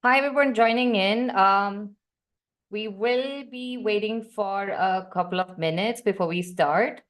Hi, everyone joining in. We will be waiting for a couple of minutes before we start.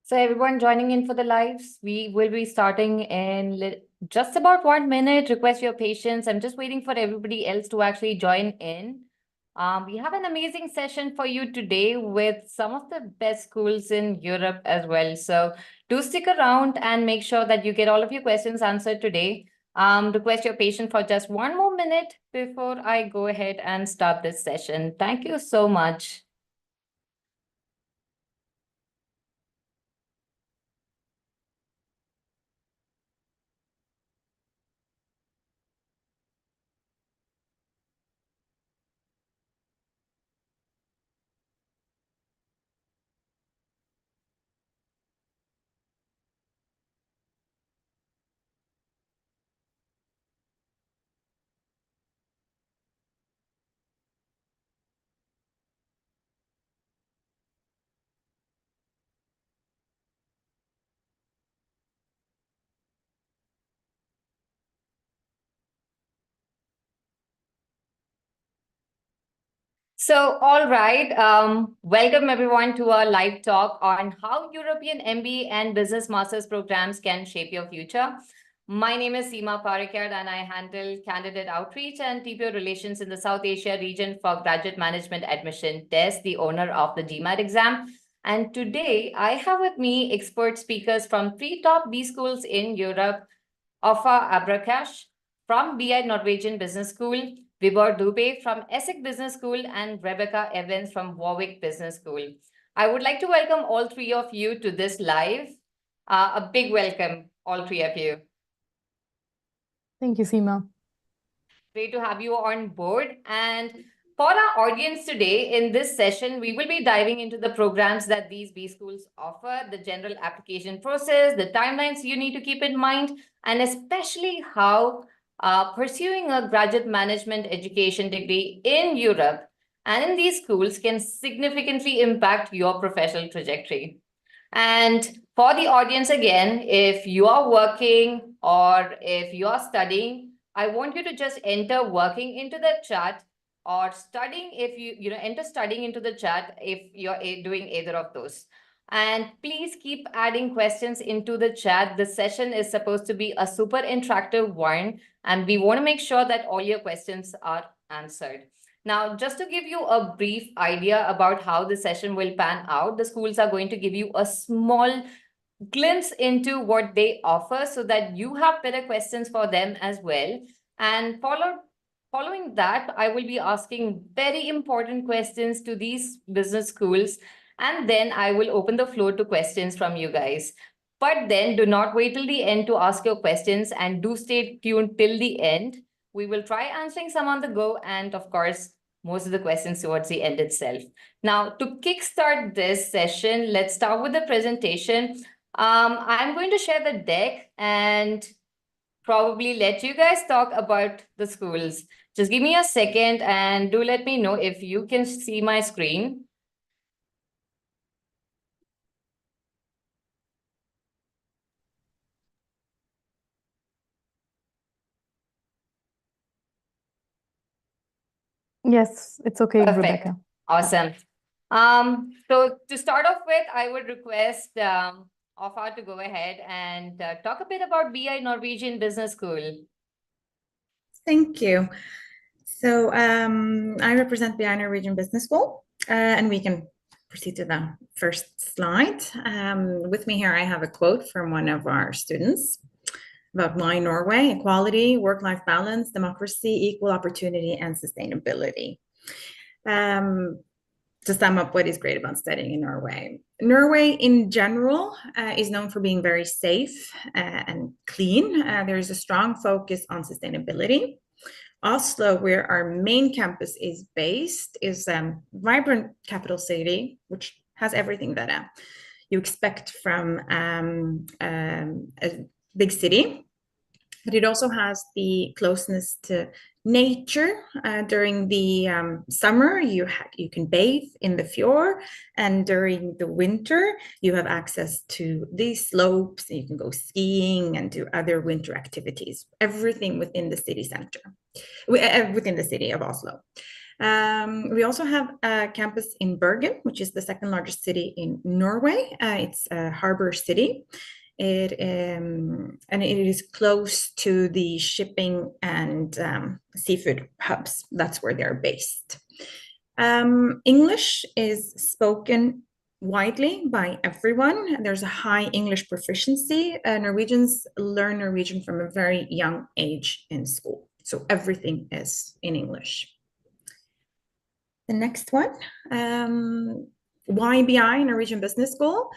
So everyone joining in for the lives, we will be starting in just about 1 minute. Request your patience. I'm just waiting for everybody else to actually join in. We have an amazing session for you today with some of the best schools in Europe as well. So do stick around and make sure that you get all of your questions answered today. Request your patience for just 1 more minute before I go ahead and start this session. Thank you so much. So, all right. Welcome everyone to our live talk on how European MBA and business masters programs can shape your future. My name is Seema Parikar and I handle candidate outreach and TPO relations in the South Asia region for Graduate Management Admission Test, the owner of the GMAT exam. And today I have with me expert speakers from three top B schools in Europe, Ouafa Abarkach from BI Norwegian Business School, Vibhor Dubey from ESSEC Business School, and Rebecca Evans from Warwick Business School. I would like to welcome all three of you to this live. A big welcome, all three of you. Thank you, Seema. Great to have you on board. And for our audience today, in this session, we will be diving into the programs that these B schools offer, the general application process, the timelines you need to keep in mind, and especially how pursuing a graduate management education degree in Europe and in these schools can significantly impact your professional trajectory. And for the audience again, if you are working or if you are studying, I want you to just enter working into the chat or studying if you enter studying into the chat if you're doing either of those. And please keep adding questions into the chat. The session is supposed to be a super interactive one, and we want to make sure that all your questions are answered. Now, just to give you a brief idea about how the session will pan out, the schools are going to give you a small glimpse into what they offer so that you have better questions for them as well. And following that, I will be asking very important questions to these business schools. And then I will open the floor to questions from you guys. But then do not wait till the end to ask your questions and do stay tuned till the end. We will try answering some on the go and, of course, most of the questions towards the end itself. Now, to kickstart this session, let's start with the presentation. I'm going to share the deck and probably let you guys talk about the schools. Just give me a second and do let me know if you can see my screen. Yes, it's okay, Perfect. Rebecca. Awesome. So to start off with, I would request Ouafa to go ahead and talk a bit about BI Norwegian Business School. Thank you. So I represent BI Norwegian Business School, and we can proceed to the first slide. With me here, I have a quote from one of our students about why Norway: equality, work-life balance, democracy, equal opportunity, and sustainability. To sum up what is great about studying in Norway. Norway in general is known for being very safe and clean. There is a strong focus on sustainability. Oslo, where our main campus is based, is a vibrant capital city, which has everything that you expect from a big city. But it also has the closeness to nature. During the summer, you can bathe in the fjord, and during the winter, you have access to these slopes, and you can go skiing and do other winter activities. Everything within the city center, within the city of Oslo. We also have a campus in Bergen, which is the second largest city in Norway. It's a harbor city. And it is close to the shipping and seafood hubs. That's where they're based. English is spoken widely by everyone. There's a high English proficiency. Norwegians learn Norwegian from a very young age in school. So everything is in English. The next one, why BI Norwegian Business School?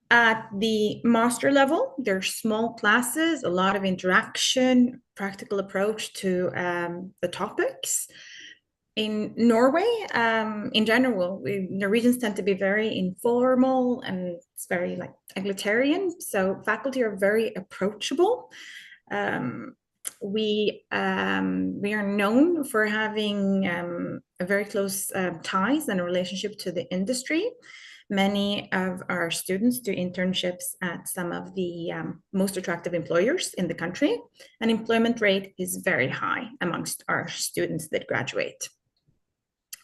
At the master level, there's small classes, a lot of interaction, practical approach to the topics. In Norway, in general, Norwegians tend to be very informal, and it's very like egalitarian. So faculty are very approachable. We are known for having a very close ties and a relationship to the industry. Many of our students do internships at some of the most attractive employers in the country, and employment rate is very high amongst our students that graduate.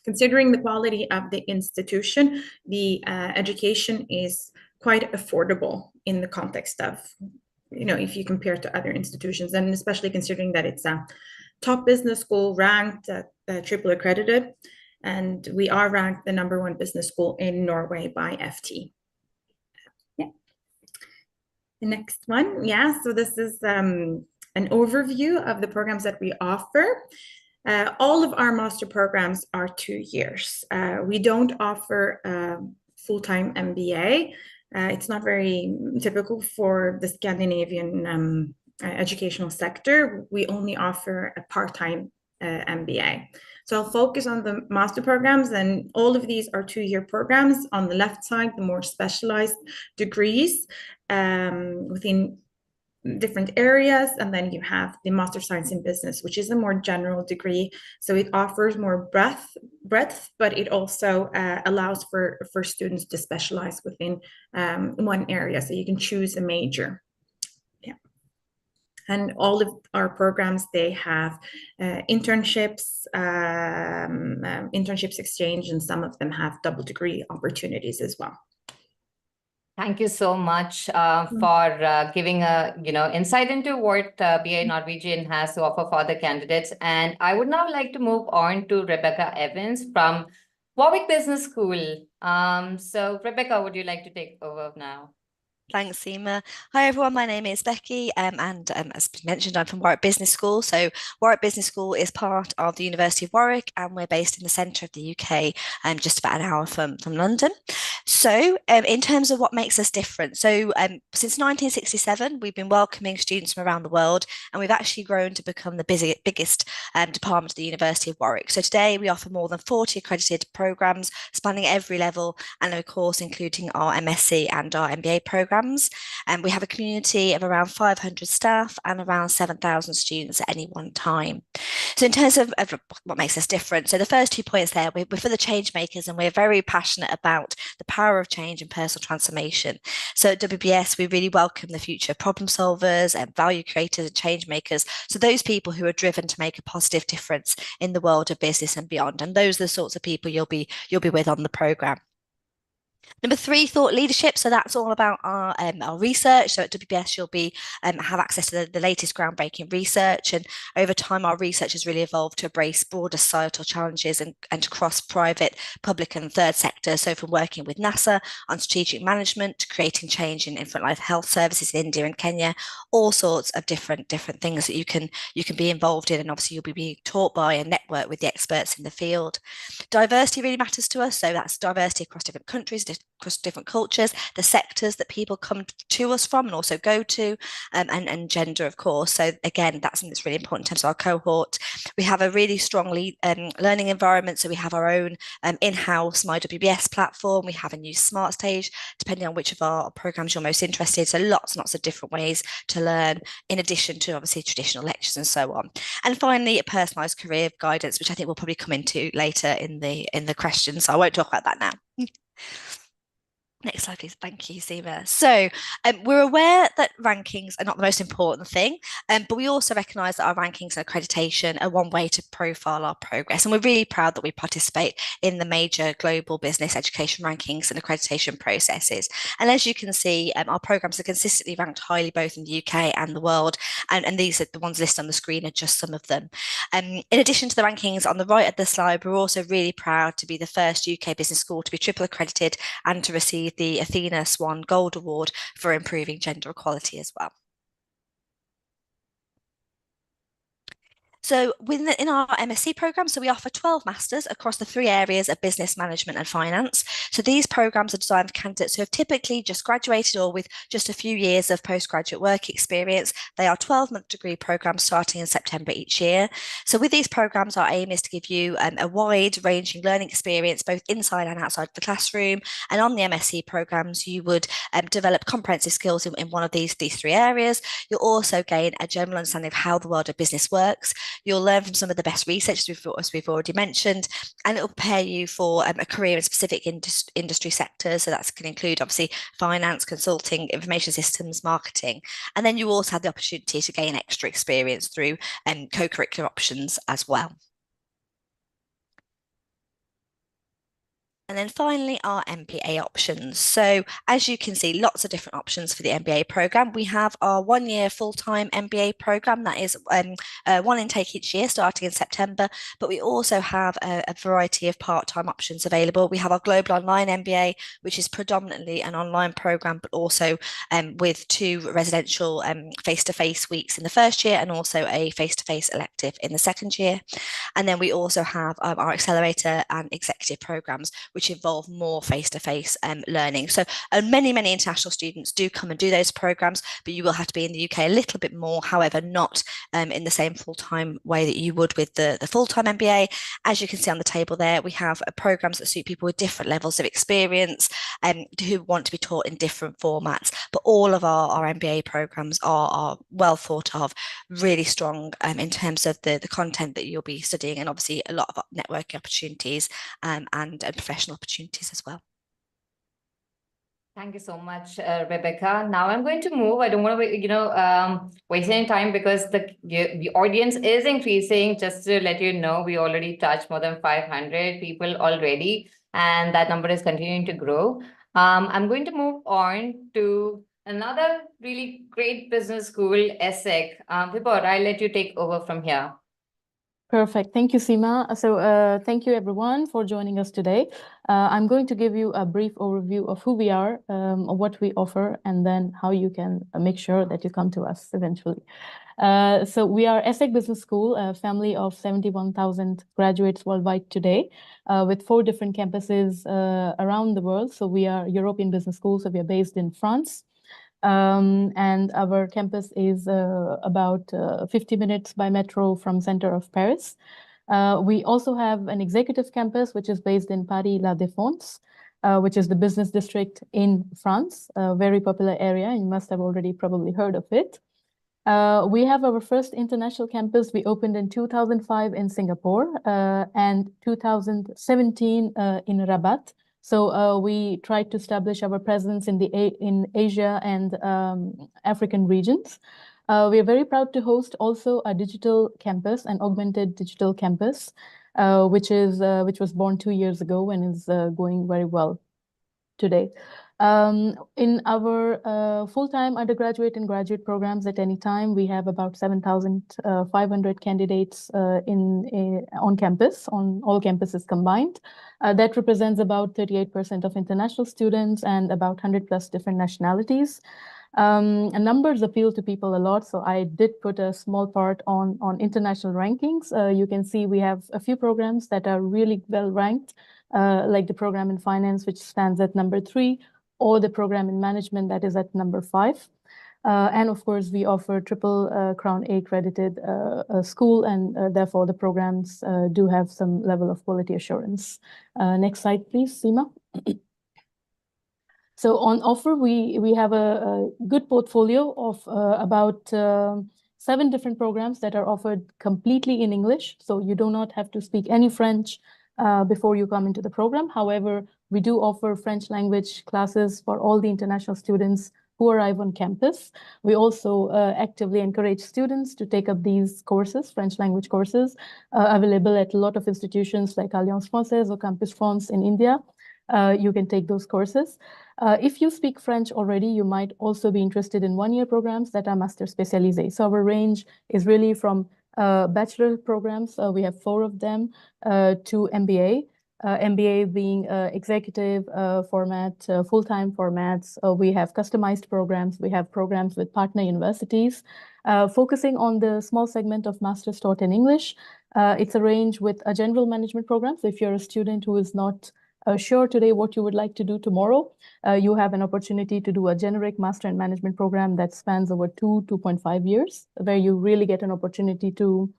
Considering the quality of the institution, the education is quite affordable in the context of, if you compare to other institutions, and especially considering that it's a top business school ranked triple accredited. And we are ranked the #1 business school in Norway by FT. Yeah. The next one, so this is an overview of the programs that we offer. All of our master programs are 2 years. We don't offer a full-time MBA. It's not very typical for the Scandinavian educational sector. We only offer a part-time MBA. So I'll focus on the master programs, and all of these are 2-year programs. On the left side, the more specialized degrees within different areas, and then you have the Master of Science in Business, which is a more general degree. So it offers more breadth, but it also allows for students to specialize within one area. So you can choose a major. And all of our programs, they have internships, internships exchange, and some of them have double degree opportunities as well. Thank you so much for giving a insight into what BI Norwegian has to offer for the candidates. And I would now like to move on to Rebecca Evans from Warwick Business School. So Rebecca, would you like to take over now? Thanks, Seema. Hi, everyone. My name is Becky, and as mentioned, I'm from Warwick Business School. So Warwick Business School is part of the University of Warwick, and we're based in the centre of the UK, just about an hour from London. So in terms of what makes us different, so since 1967, we've been welcoming students from around the world, and we've actually grown to become the biggest department of the University of Warwick. So today we offer more than 40 accredited programmes spanning every level, and of course including our MSc and our MBA programmes. And we have a community of around 500 staff and around 7,000 students at any one time. So in terms of what makes us different, so the first 2 points there, we're for the change makers, and we're very passionate about the power of change and personal transformation. So at WBS, we really welcome the future problem solvers and value creators and change makers. So those people who are driven to make a positive difference in the world of business and beyond. And those are the sorts of people you'll be with on the programme. Number 3, thought leadership. So that's all about our research. So at WBS, you'll be have access to the latest groundbreaking research. And over time, our research has really evolved to embrace broader societal challenges and to cross private, public and third sector. So from working with NASA on strategic management to creating change in frontline health services in India and Kenya, all sorts of different things that you can be involved in. And obviously you'll be being taught by and network with the experts in the field. Diversity really matters to us. So that's diversity across different countries, across different cultures, the sectors that people come to us from and also go to, and gender, of course. So again, that's something that's really important in terms of our cohort. We have a really strong learning environment. So we have our own in-house My WBS platform. We have a new Smart Stage, depending on which of our programs you're most interested. So lots and lots of different ways to learn, in addition to obviously traditional lectures and so on. And finally, a personalised career guidance, which I think we'll probably come into later in the questions. So I won't talk about that now. Next slide, please. Thank you, Seema. So we're aware that rankings are not the most important thing, but we also recognise that our rankings and accreditation are one way to profile our progress. And we're really proud that we participate in the major global business education rankings and accreditation processes. And as you can see, our programmes are consistently ranked highly both in the UK and the world. And these are the ones listed on the screen are just some of them. In addition to the rankings on the right of the slide, we're also really proud to be the first UK business school to be triple accredited and to receive the Athena Swan Gold Award for improving gender equality as well. So in our MSc programme, so we offer 12 masters across the 3 areas of business management and finance. So these programmes are designed for candidates who have typically just graduated or with just a few years of postgraduate work experience. They are 12-month degree programmes starting in September each year. So with these programmes, our aim is to give you a wide-ranging learning experience, both inside and outside the classroom. And on the MSc programmes, you would develop comprehensive skills in one of these 3 areas. You'll also gain a general understanding of how the world of business works. You'll learn from some of the best research, as we've already mentioned, and it will prepare you for a career in specific industry sectors. So that can include, obviously, finance, consulting, information systems, marketing. And then you also have the opportunity to gain extra experience through co-curricular options as well. And then finally, our MBA options. So as you can see, lots of different options for the MBA programme. We have our 1-year full-time MBA programme that is 1 intake each year starting in September, but we also have a variety of part-time options available. We have our Global Online MBA, which is predominantly an online programme, but also with 2 residential face-to-face weeks in the first year and also a face-to-face elective in the second year. And then we also have our accelerator and executive programmes, which involve more face-to-face learning. So many international students do come and do those programmes, but you will have to be in the UK a little bit more, however, not in the same full-time way that you would with the full-time MBA. As you can see on the table there, we have programmes that suit people with different levels of experience who want to be taught in different formats. But all of our MBA programmes are well thought of, really strong in terms of the content that you'll be studying, and obviously a lot of networking opportunities and professional opportunities as well. Thank you so much, Rebecca. Now I'm going to move. I don't want to, waste any time because the audience is increasing. Just to let you know, we already touched more than 500 people already, and that number is continuing to grow. I'm going to move on to another really great business school, ESSEC. Vibhor, I'll let you take over from here. Perfect. Thank you, Seema. So thank you, everyone, for joining us today. I'm going to give you a brief overview of who we are, what we offer, and then how you can make sure that you come to us eventually. So we are ESSEC Business School, a family of 71,000 graduates worldwide today, with 4 different campuses around the world. So we are European Business School, so we are based in France. And our campus is about 50 minutes by metro from center of Paris. We also have an executive campus, which is based in Paris La Défense, which is the business district in France, a very popular area. You must have already probably heard of it. We have our first international campus. We opened in 2005 in Singapore and 2017 in Rabat, So we tried to establish our presence in Asia and African regions. We are very proud to host also a digital campus, an augmented digital campus, which was born 2 years ago and is going very well today. In our full-time undergraduate and graduate programs at any time, we have about 7,500 candidates on campus, on all campuses combined. That represents about 38% of international students and about 100 plus different nationalities. Numbers appeal to people a lot, so I did put a small part on international rankings. You can see we have a few programs that are really well ranked, like the program in finance, which stands at number 3, or the program in management that is at number 5. And of course, we offer triple Crown A accredited school, and therefore the programs do have some level of quality assurance. Next slide, please, Seema. So on offer, we have a good portfolio of about 7 different programs that are offered completely in English. So you do not have to speak any French before you come into the program. However, we do offer French language classes for all the international students who arrive on campus. We also actively encourage students to take up these courses, French language courses, available at a lot of institutions like Alliance Française or Campus France in India. You can take those courses. If you speak French already, you might also be interested in one-year programs that are master spécialisés. So our range is really from bachelor programs, we have 4 of them, to MBA. MBA being executive format, full-time formats. We have customized programs. We have programs with partner universities, focusing on the small segment of masters taught in English. It's a range with a general management program. So if you're a student who is not sure today what you would like to do tomorrow, you have an opportunity to do a generic master in management program that spans over 2.5 years, where you really get an opportunity to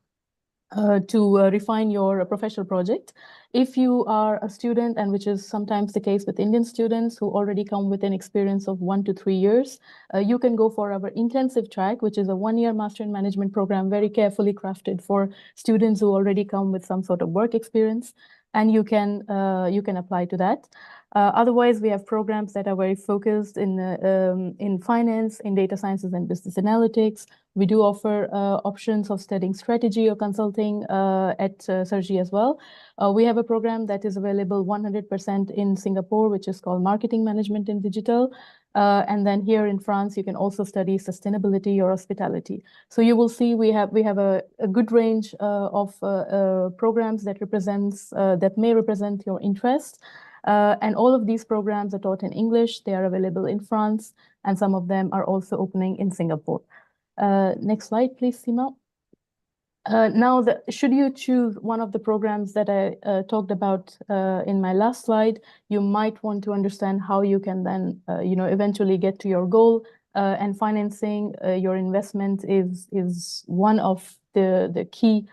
refine your professional project. If you are a student, and which is sometimes the case with Indian students who already come with an experience of 1 to 3 years, you can go for our intensive track, which is a 1-year master in management program, very carefully crafted for students who already come with some sort of work experience, and you can apply to that. Otherwise, we have programs that are very focused in finance, in data sciences and business analytics. We do offer options of studying strategy or consulting at Sergi as well. We have a program that is available 100% in Singapore, which is called Marketing Management in Digital. And then here in France, you can also study sustainability or hospitality. So you will see we have a good range of programs that may represent your interest. And all of these programs are taught in English. They are available in France, and some of them are also opening in Singapore. Next slide, please, Seema. Now, should you choose one of the programs that I talked about in my last slide, you might want to understand how you can then, eventually get to your goal. And financing your investment is one of the key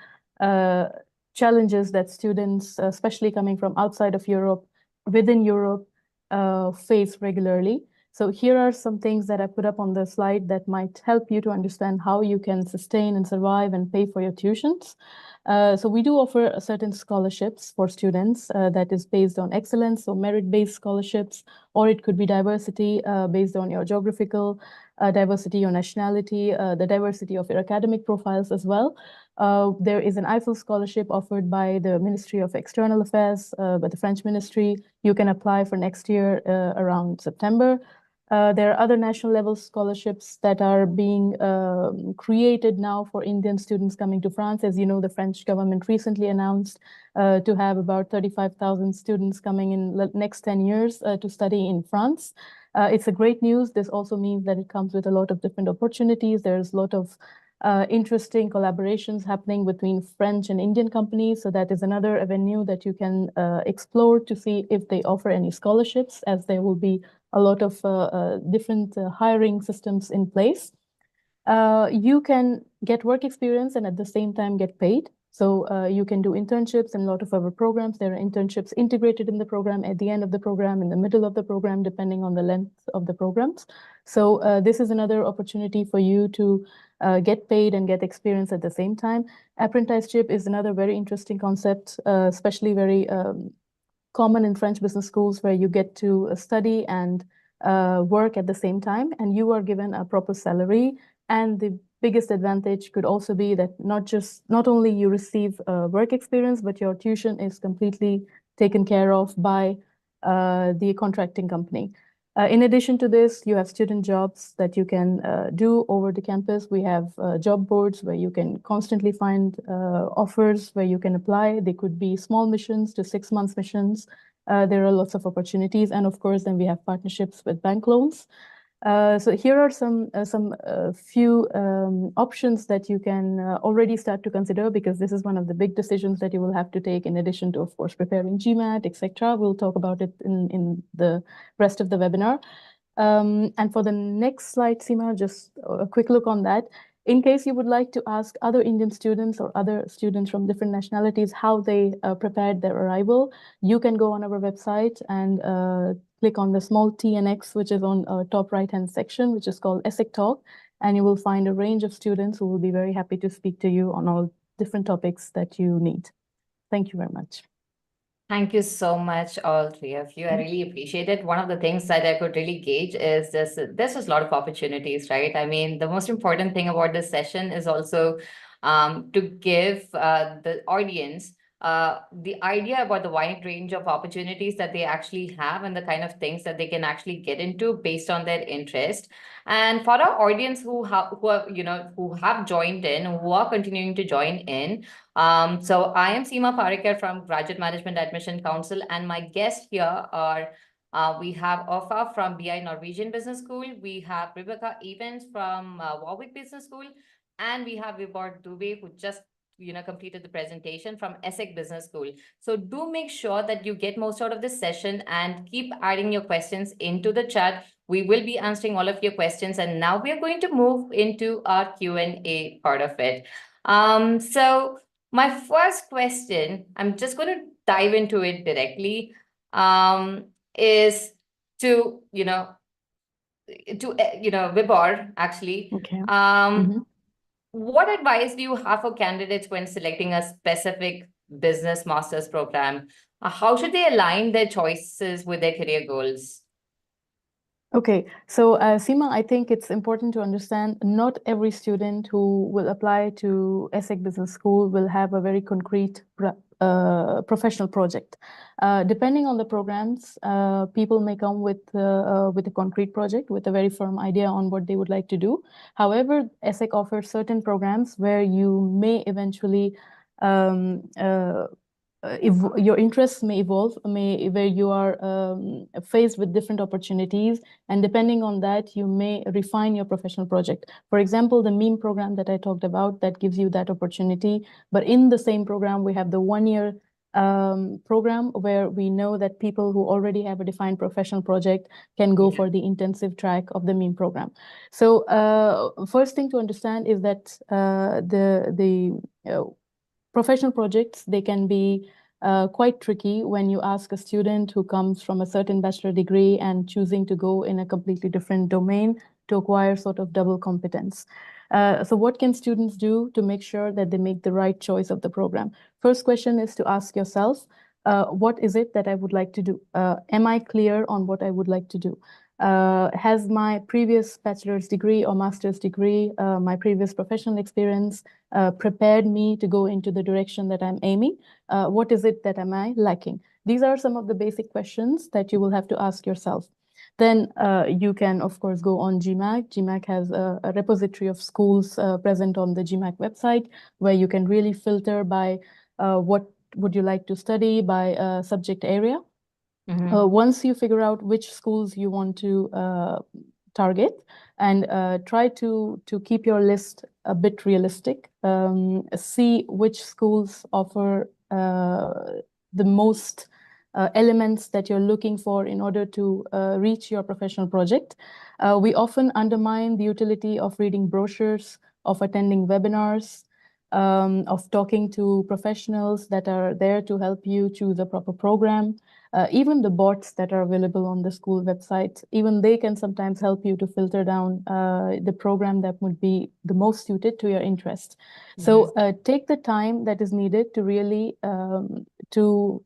challenges that students, especially coming from outside of Europe, within Europe, face regularly. So here are some things that I put up on the slide that might help you to understand how you can sustain and survive and pay for your tuitions. So we do offer certain scholarships for students that is based on excellence, so merit-based scholarships, or it could be diversity based on your geographical diversity or nationality, the diversity of your academic profiles as well. There is an Eiffel scholarship offered by the Ministry of External Affairs, by the French Ministry. You can apply for next year around September. There are other national level scholarships that are being created now for Indian students coming to France. As you know, the French government recently announced to have about 35,000 students coming in the next 10 years to study in France. It's a great news. This also means that it comes with a lot of different opportunities. There's a lot of interesting collaborations happening between French and Indian companies. So that is another avenue that you can explore to see if they offer any scholarships, as there will be a lot of different hiring systems in place. You can get work experience and at the same time get paid. So you can do internships in a lot of our programs. There are internships integrated in the program, at the end of the program, in the middle of the program, depending on the length of the programs. So this is another opportunity for you to get paid and get experience at the same time. Apprenticeship is another very interesting concept, especially very common in French business schools where you get to study and work at the same time, and you are given a proper salary. And the biggest advantage could also be that not only you receive work experience, but your tuition is completely taken care of by the contracting company. In addition to this, you have student jobs that you can do over the campus. We have job boards where you can constantly find offers where you can apply. They could be small missions to 6 months missions. There are lots of opportunities. And of course, then we have partnerships with bank loans. So here are some few options that you can already start to consider, because this is one of the big decisions that you will have to take in addition to, of course, preparing GMAT, etc. We'll talk about it in the rest of the webinar. And for the next slide, Seema, just a quick look on that. In case you would like to ask other Indian students or other students from different nationalities how they prepared their arrival, you can go on our website and click on the small T and X, which is on top right-hand section, which is called ESSEC Talk, and you will find a range of students who will be very happy to speak to you on all different topics that you need. Thank you very much. Thank you so much, all three of you. I really appreciate it. One of the things that I could really gauge is there's just a lot of opportunities, right? I mean, the most important thing about this session is also to give the audience the idea about the wide range of opportunities that they actually have and the kind of things that they can actually get into based on their interest. And for our audience who have joined in, who are continuing to join in, so I am Seema Parikar from Graduate Management Admission Council, and my guests here are we have Ouafa from BI Norwegian Business School, we have Rebecca Evans from Warwick Business School, and we have Vibhor Dubey, who just completed the presentation from ESSEC Business School. So do make sure that you get most out of this session and keep adding your questions into the chat. We will be answering all of your questions, and now we are going to move into our Q&A part of it. So my first question, I'm just going to dive into it directly, is to Vibhor, actually. Okay. What advice do you have for candidates when selecting a specific business master's program? How should they align their choices with their career goals? Okay, so Seema, I think it's important to understand not every student who will apply to ESSEC Business School will have a very concrete professional project. Depending on the programs, people may come with a concrete project, with a very firm idea on what they would like to do. However, ESSEC offers certain programs where you may eventually if your interests may evolve, where you are faced with different opportunities, and depending on that, you may refine your professional project. For example, the meme program that I talked about, that gives you that opportunity. But in the same program, we have the one-year program where we know that people who already have a defined professional project can go for the intensive track of the meme program. So first thing to understand is that the professional projects, they can be quite tricky when you ask a student who comes from a certain bachelor degree and choosing to go in a completely different domain to acquire sort of double competence. So what can students do to make sure that they make the right choice of the program? First question is to ask yourself, what is it that I would like to do? Am I clear on what I would like to do? Has my previous bachelor's degree or master's degree, my previous professional experience prepared me to go into the direction that I'm aiming? What is it that am I lacking? These are some of the basic questions that you will have to ask yourself. Then you can, of course, go on GMAT. GMAT has a repository of schools present on the GMAT website, where you can really filter by what would you like to study by subject area. Once you figure out which schools you want to target, and try to keep your list a bit realistic, see which schools offer the most elements that you're looking for in order to reach your professional project. We often undermine the utility of reading brochures, of attending webinars, of talking to professionals that are there to help you choose a proper program. Even the bots that are available on the school website, even they can sometimes help you to filter down the program that would be the most suited to your interest. So take the time that is needed to really to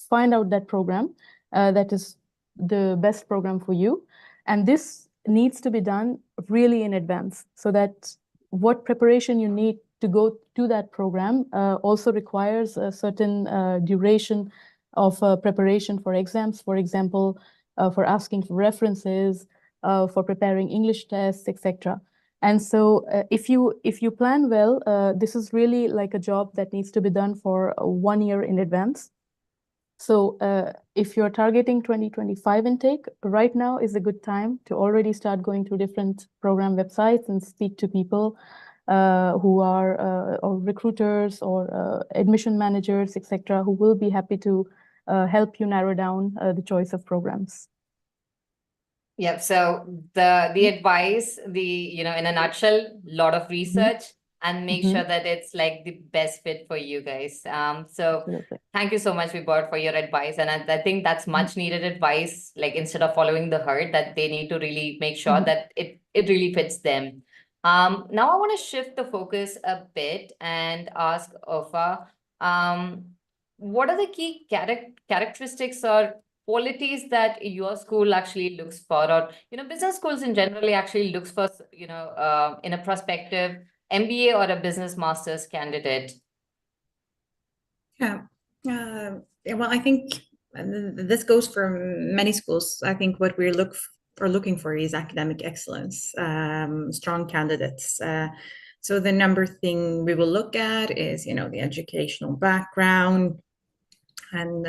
find out that program that is the best program for you. And this needs to be done really in advance, so that what preparation you need to go to that program also requires a certain duration of preparation for exams, for example, for asking for references, for preparing English tests, etc. And so if you plan well, this is really like a job that needs to be done for 1 year in advance. So if you're targeting 2025 intake, right now is a good time to already start going to different program websites and speak to people who are or recruiters or admission managers, etc., who will be happy to help you narrow down the choice of programs. Yeah, so the advice, in a nutshell, lot of research and make sure that it's like the best fit for you guys. So Absolutely. thank you so much, Vibhor, for your advice. And I think that's much needed advice, like instead of following the herd, that they need to really make sure that it really fits them. Now I want to shift the focus a bit and ask Ouafa, what are the key characteristics or qualities that your school actually looks for, or business schools in generally actually looks for, in a prospective MBA or a business master's candidate? Yeah. Well, I think this goes for many schools. I think what we're looking for is academic excellence, strong candidates. So the number thing we will look at is, the educational background and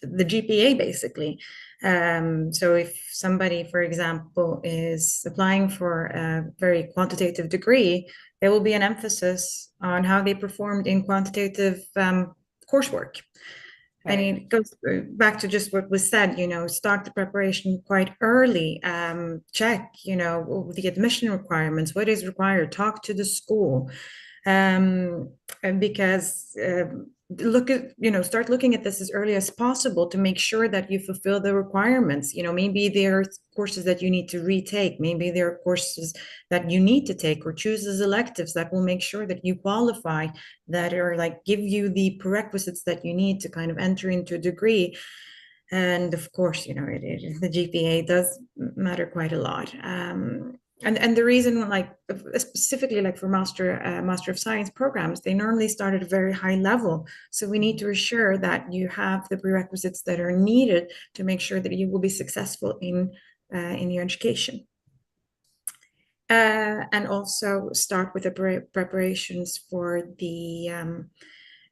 the GPA, basically. So if somebody, for example, is applying for a very quantitative degree, there will be an emphasis on how they performed in quantitative coursework. Right. And it goes back to just what was said, start the preparation quite early, check, the admission requirements, what is required, talk to the school. And because start looking at this as early as possible to make sure that you fulfill the requirements. Maybe there are courses that you need to retake. Maybe there are courses that you need to take or choose as electives that will make sure that you qualify, that are like give you the prerequisites that you need to kind of enter into a degree. And of course, the GPA does matter quite a lot. And the reason, like specifically, like for Master of Science programs, they normally start at a very high level. So we need to ensure that you have the prerequisites that are needed to make sure that you will be successful in your education. And also start with the preparations for the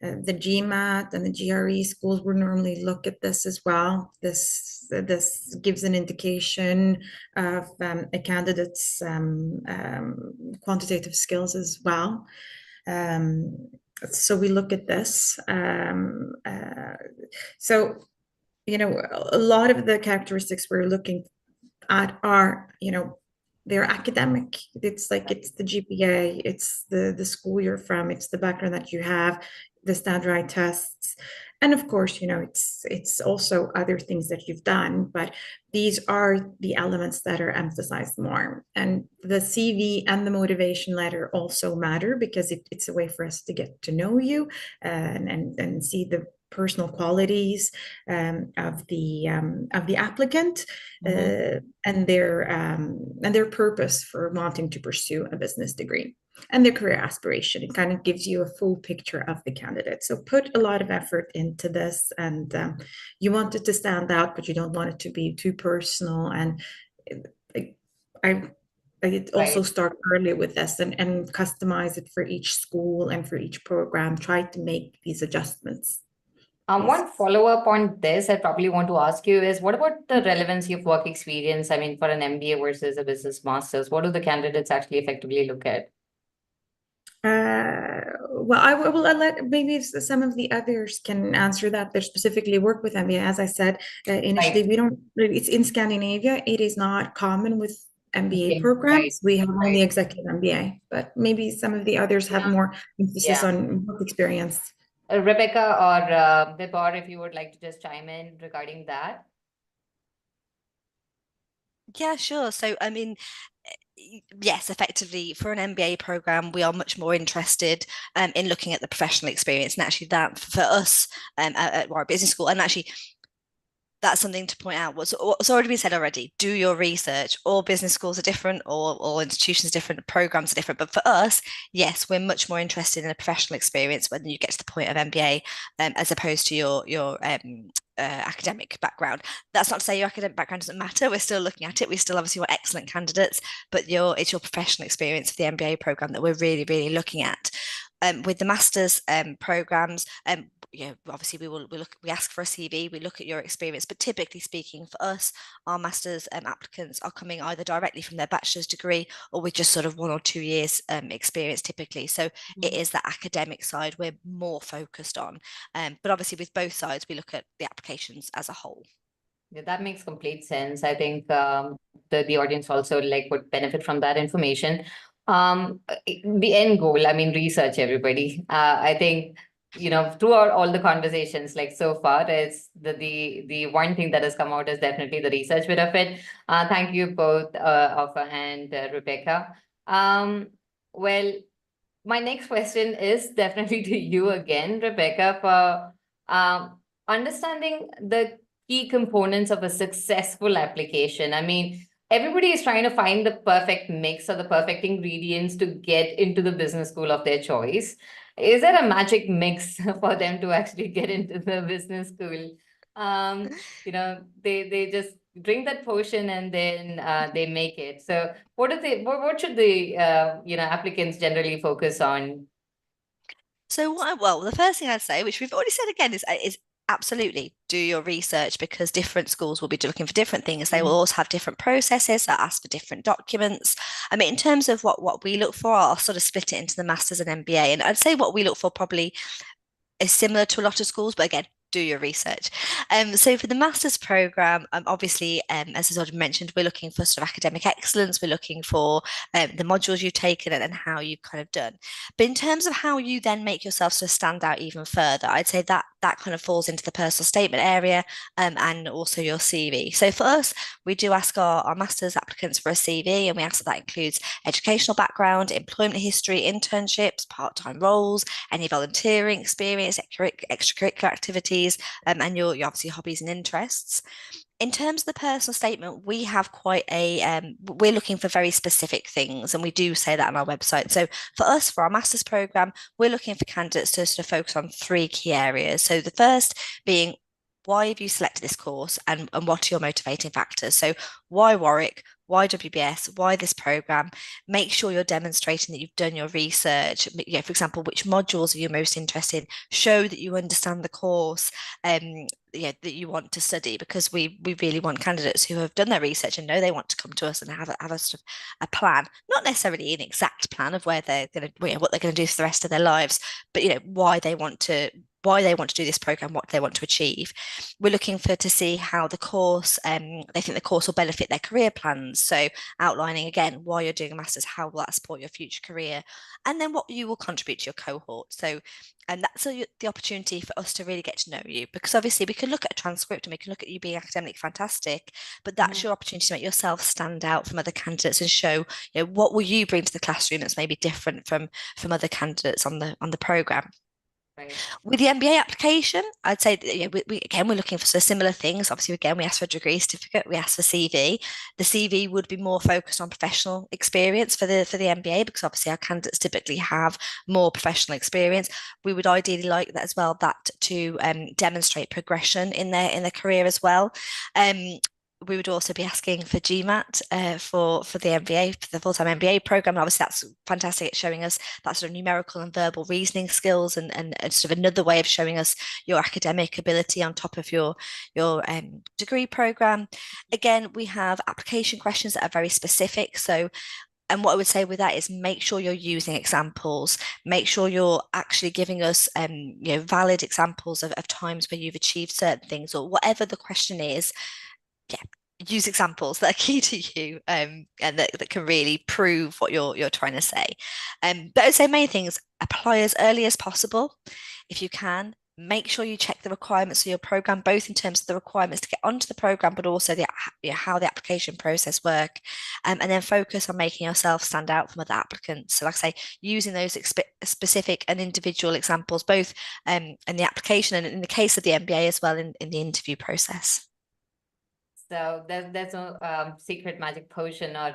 GMAT and the GRE. Schools will normally look at this as well. This gives an indication of a candidate's quantitative skills as well. So we look at this. So, a lot of the characteristics we're looking at are, they're academic. It's like, it's the GPA, it's the school you're from, it's the background that you have, the standardized tests. And of course, it's also other things that you've done, but these are the elements that are emphasized more. And the CV and the motivation letter also matter, because it's a way for us to get to know you and see the personal qualities of the applicant and their purpose for wanting to pursue a business degree, and their career aspiration. It kind of gives you a full picture of the candidate. So put a lot of effort into this, and you want it to stand out, but you don't want it to be too personal. And I'd also start early with this and customize it for each school and for each program. Try to make these adjustments. One follow-up on this I probably want to ask you is, what about the relevancy of work experience? I mean, for an MBA versus a business master's, what do the candidates actually effectively look at? Well, I will let maybe some of the others can answer that. They specifically work with MBA. As I said initially, we don't. It's in Scandinavia. It is not common with MBA programs. We have only executive MBA, but maybe some of the others have more emphasis on work experience. Rebecca or Vibhor, if you would like to just chime in regarding that. Yeah, sure. So, I mean, yes, effectively for an MBA program, we are much more interested in looking at the professional experience, and actually that for us at Warwick Business School, and actually that's something to point out. What's already been said already. Do your research. All business schools are different, all institutions are different, programs are different. But for us, yes, we're much more interested in a professional experience when you get to the point of MBA, as opposed to your academic background. That's not to say your academic background doesn't matter. We're still looking at it. We still obviously want excellent candidates, but it's your professional experience for the MBA program that we're really, really looking at. With the master's programs, obviously we ask for a CV, we look at your experience, but typically speaking for us, our master's applicants are coming either directly from their bachelor's degree or with just sort of 1 or 2 years experience typically. So it is the academic side we're more focused on. But obviously with both sides, we look at the applications as a whole. Yeah, that makes complete sense. I think the audience also would benefit from that information. The end goal, I mean, research, everybody. I think, throughout all the conversations so far, it's the one thing that has come out is definitely the research bit of it. Thank you both, Ouafa and Rebecca. Well, my next question is definitely to you again, Rebecca, for understanding the key components of a successful application. I mean, everybody is trying to find the perfect mix or the perfect ingredients to get into the business school of their choice. Is there a magic mix for them to actually get into the business school? They just drink that potion and then they make it. So what should the applicants generally focus on? So the first thing I'd say, which we've already said again, is absolutely do your research, because different schools will be looking for different things. They will also have different processes that ask for different documents. I mean, in terms of what we look for, I'll sort of split it into the masters and MBA. And I'd say what we look for probably is similar to a lot of schools, but again, do your research. So for the master's program, obviously, as I sort of mentioned, we're looking for sort of academic excellence. We're looking for the modules you've taken and how you've kind of done. But in terms of how you then make yourself sort of stand out even further, I'd say that kind of falls into the personal statement area, and also your CV. So for us, we do ask our master's applicants for a CV, and we ask that includes educational background, employment history, internships, part-time roles, any volunteering experience, extracurricular activities, and your obviously hobbies and interests. In terms of the personal statement, we have quite we're looking for very specific things, and we do say that on our website. So for us, for our master's program, we're looking for candidates to sort of focus on 3 key areas. So the first being, why have you selected this course, and what are your motivating factors? So why Warwick? Why WBS? Why this program? Make sure you're demonstrating that you've done your research. For example, which modules are you most interested in? Show that you understand the course that you want to study, because we really want candidates who have done their research and know they want to come to us and have a sort of a plan, not necessarily an exact plan of where they're going to, what they're going to do for the rest of their lives, but why they want to do this program, what they want to achieve. We're looking to see how the course, they think the course will benefit their career plans. So outlining again why you're doing a master's, how will that support your future career, and then what you will contribute to your cohort. So, and that's the opportunity for us to really get to know you, because obviously we can look at a transcript and we can look at you being academically fantastic, but that's your opportunity to make yourself stand out from other candidates and show, what will you bring to the classroom that's maybe different from other candidates on the program. Right. With the MBA application, I'd say we're looking for similar things. Obviously, again, we ask for a degree certificate, we ask for CV. The CV would be more focused on professional experience for the MBA, because obviously our candidates typically have more professional experience. We would ideally like that as well, that to demonstrate progression in their career as well. We would also be asking for GMAT for the MBA, for the full-time MBA program. And obviously, that's fantastic at showing us that sort of numerical and verbal reasoning skills, and sort of another way of showing us your academic ability on top of your degree program. Again, we have application questions that are very specific. So, and what I would say with that is make sure you're using examples, make sure you're actually giving us valid examples of times where you've achieved certain things, or whatever the question is. Use examples that are key to you, and that can really prove what you're trying to say. But I'd say main things: apply as early as possible if you can. make sure you check the requirements of your program, both in terms of the requirements to get onto the program, but also how the application process work, and then focus on making yourself stand out from other applicants. So like I say, using those specific and individual examples, both in the application and in the case of the MBA as well in the interview process. So there's no secret magic potion or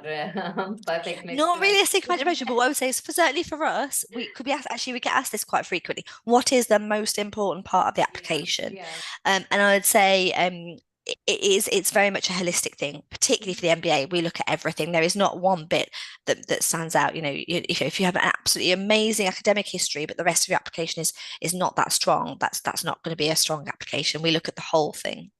perfect mix. Not really a secret magic potion, but what I would say is certainly for us, we get asked this quite frequently. What is the most important part of the application? Yeah. And I would say it's very much a holistic thing, particularly for the MBA. We look at everything. There is not one bit that stands out. You know, if you have an absolutely amazing academic history, but the rest of your application is not that strong, that's not going to be a strong application. We look at the whole thing.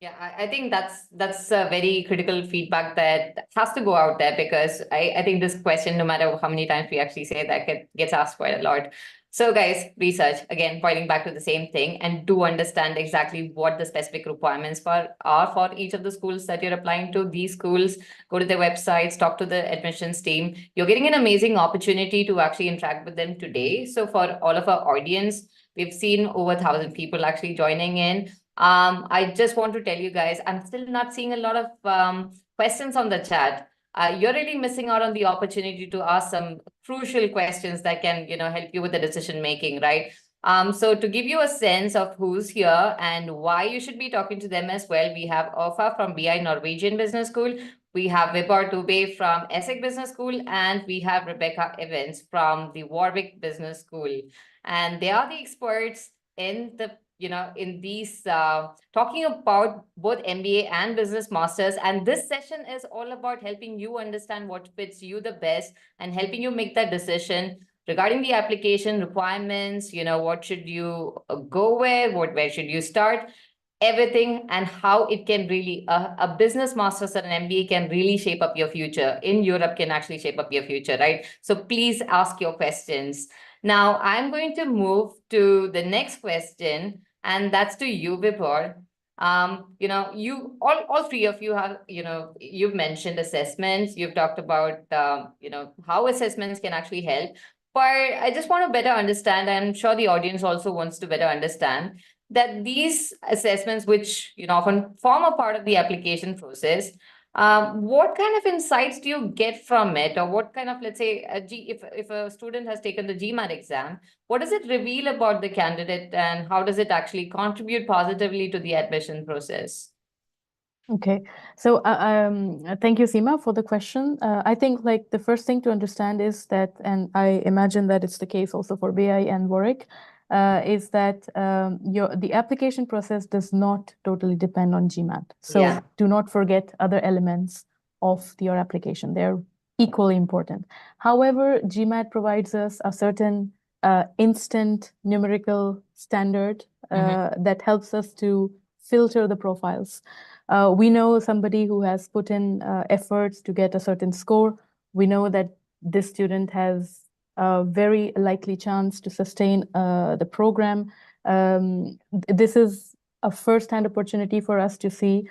Yeah, I think that's a very critical feedback that has to go out there, because I think this question, no matter how many times we actually say that, gets asked quite a lot. So guys, research, again, pointing back to the same thing, and do understand exactly what the specific requirements are for each of the schools that you're applying to. These schools, go to their websites, talk to the admissions team. You're getting an amazing opportunity to actually interact with them today. So for all of our audience, we've seen over 1,000 people actually joining in. I just want to tell you guys, I'm still not seeing a lot of questions on the chat. You're really missing out on the opportunity to ask some crucial questions that can, help you with the decision making, right? So to give you a sense of who's here and why you should be talking to them as well, we have Ouafa from BI Norwegian Business School, we have Vibhor Dubey from ESSEC Business School, and we have Rebecca Evans from the Warwick Business School. And they are the experts in the in these talking about both MBA and business masters. And this session is all about helping you understand what fits you the best and helping you make that decision regarding the application requirements, what should you go with, where should you start, everything, and how it can really, a business master's and an MBA can really shape up your future. In Europe can actually shape up your future, right? So please ask your questions. Now, I'm going to move to the next question, and that's to you, Vibhor. You all three of you have, you've mentioned assessments. You've talked about, how assessments can actually help. But I just want to better understand, I'm sure the audience also wants to better understand, that these assessments, which often form a part of the application process, what kind of insights do you get from it, or what kind of, let's say, if a student has taken the GMAT exam, what does it reveal about the candidate, and how does it actually contribute positively to the admission process? Okay, so thank you, Seema, for the question. I think like the first thing to understand is that, and I imagine that it's the case also for BI and Warwick, is that the application process does not totally depend on GMAT. So do not forget other elements of your application. They're equally important. However, GMAT provides us a certain instant numerical standard that helps us to filter the profiles. We know somebody who has put in efforts to get a certain score. We know that this student has a very likely chance to sustain the program. This is a first-hand opportunity for us to see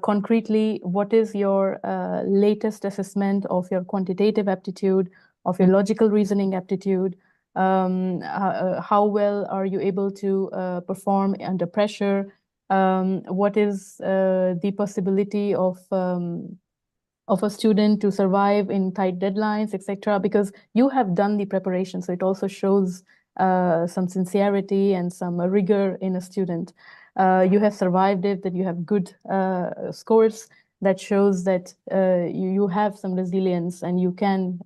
concretely what is your latest assessment of your quantitative aptitude, of your logical reasoning aptitude, how well are you able to perform under pressure, what is the possibility of a student to survive in tight deadlines, etc. Because you have done the preparation, so it also shows some sincerity and some rigor in a student. You have survived it, that you have good scores. That shows that you have some resilience and you can,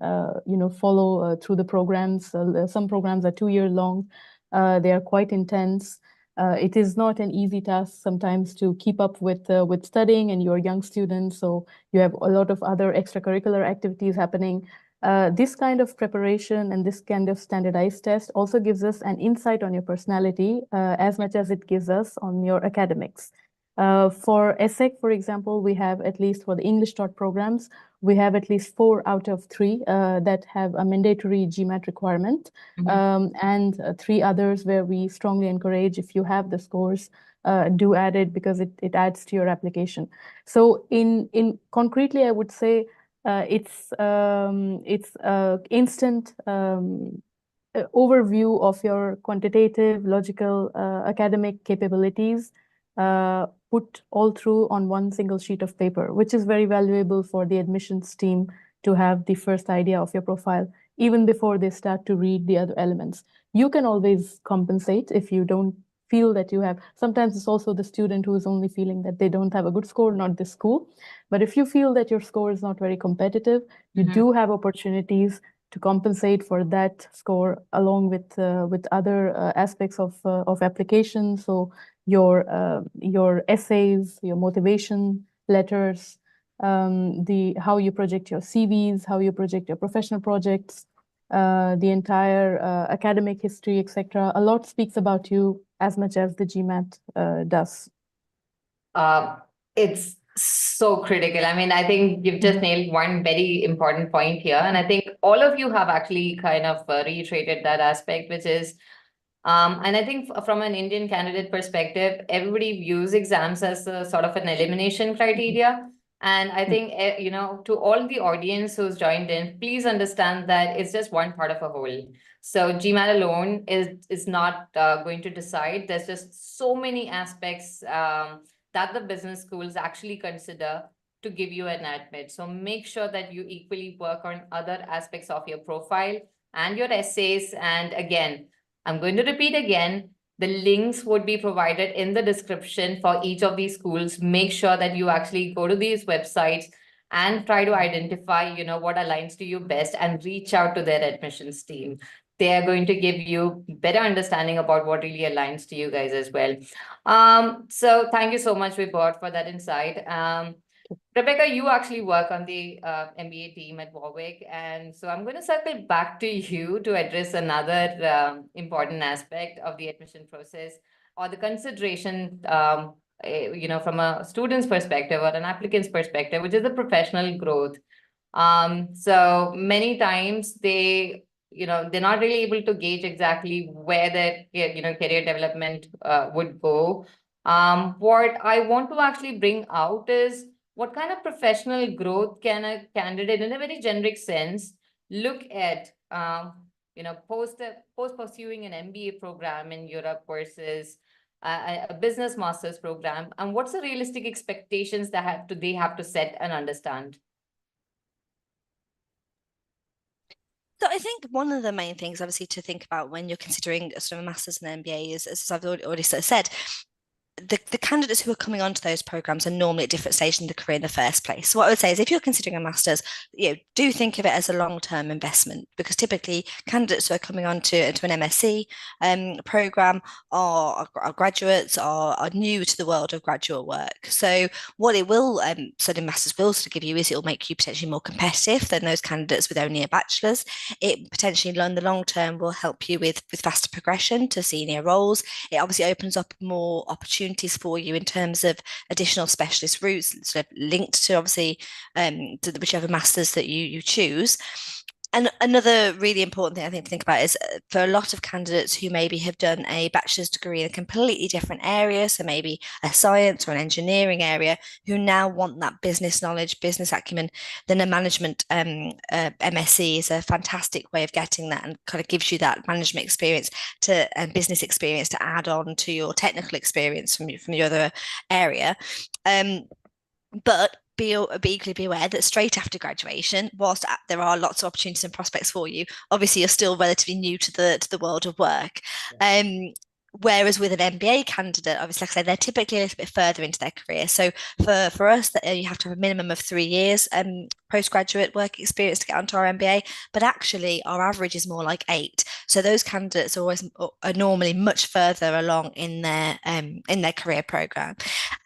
follow through the programs. Some programs are 2 years long. They are quite intense. It is not an easy task sometimes to keep up with studying, and you're a young student, so you have a lot of other extracurricular activities happening. This kind of preparation and this kind of standardized test also gives us an insight on your personality as much as it gives us on your academics. For ESSEC, for example, we have, at least for the English taught programs, we have at least 4 out of 3 that have a mandatory GMAT requirement, and 3 others where we strongly encourage, if you have the scores, do add it, because it adds to your application. So in concretely, I would say it's instant overview of your quantitative, logical, academic capabilities put all through on one single sheet of paper, which is very valuable for the admissions team to have the first idea of your profile, even before they start to read the other elements. You can always compensate if you don't feel that you have. Sometimes it's also the student who is only feeling that they don't have a good score, not the school. But if you feel that your score is not very competitive, you do have opportunities to compensate for that score along with other aspects of application. So your essays, your motivation letters, how you project your CVs, how you project your professional projects, the entire academic history, etc. A lot speaks about you as much as the GMAT does. It's so critical. I mean, I think you've just nailed one very important point here. And I think all of you have actually kind of reiterated that aspect, which is, and I think from an Indian candidate perspective, everybody views exams as a sort of an elimination criteria. And I think, to all the audience who's joined in, please understand that it's just one part of a whole. So GMAT alone is not going to decide. There's just so many aspects that the business schools actually consider to give you an admit. So make sure that you equally work on other aspects of your profile and your essays. And again, I'm going to repeat again, the links would be provided in the description for each of these schools. Make sure that you actually go to these websites and try to identify, what aligns to you best and reach out to their admissions team. They are going to give you better understanding about what really aligns to you guys as well. So thank you so much, Vibhor, for that insight. Rebecca, you actually work on the MBA team at Warwick. And so I'm going to circle back to you to address another important aspect of the admission process or the consideration, from a student's perspective or an applicant's perspective, which is the professional growth. So many times they're not really able to gauge exactly where their, career development would go. What I want to actually bring out is what kind of professional growth can a candidate, in a very generic sense, look at, post pursuing an MBA program in Europe versus a business master's program, and what's the realistic expectations that they have to set and understand? So I think one of the main things, obviously, to think about when you're considering sort of a master's and MBA is, as I've already sort of said, the candidates who are coming onto those programs are normally at different stages in the career in the first place. So what I would say is, if you're considering a master's, do think of it as a long-term investment, because typically candidates who are coming onto an MSc program are graduates, are new to the world of graduate work. So what it will sort of masters will sort of give you is, it will make you potentially more competitive than those candidates with only a bachelor's. It potentially in the long term will help you with faster progression to senior roles. It obviously opens up more opportunities for you in terms of additional specialist routes, sort of linked to obviously to whichever masters that you choose. And another really important thing I think to think about is, for a lot of candidates who maybe have done a bachelor's degree in a completely different area, so maybe a science or an engineering area, who now want that business knowledge, business acumen, then a management MSc is a fantastic way of getting that, and kind of gives you that management experience and business experience to add on to your technical experience from your other area. But be equally be aware that straight after graduation, whilst there are lots of opportunities and prospects for you, obviously you're still relatively new to the world of work. Whereas with an MBA candidate, obviously, like I said, they're typically a little bit further into their career. So for us, you have to have a minimum of 3 years postgraduate work experience to get onto our MBA, but actually our average is more like 8. So those candidates are normally much further along in their career program,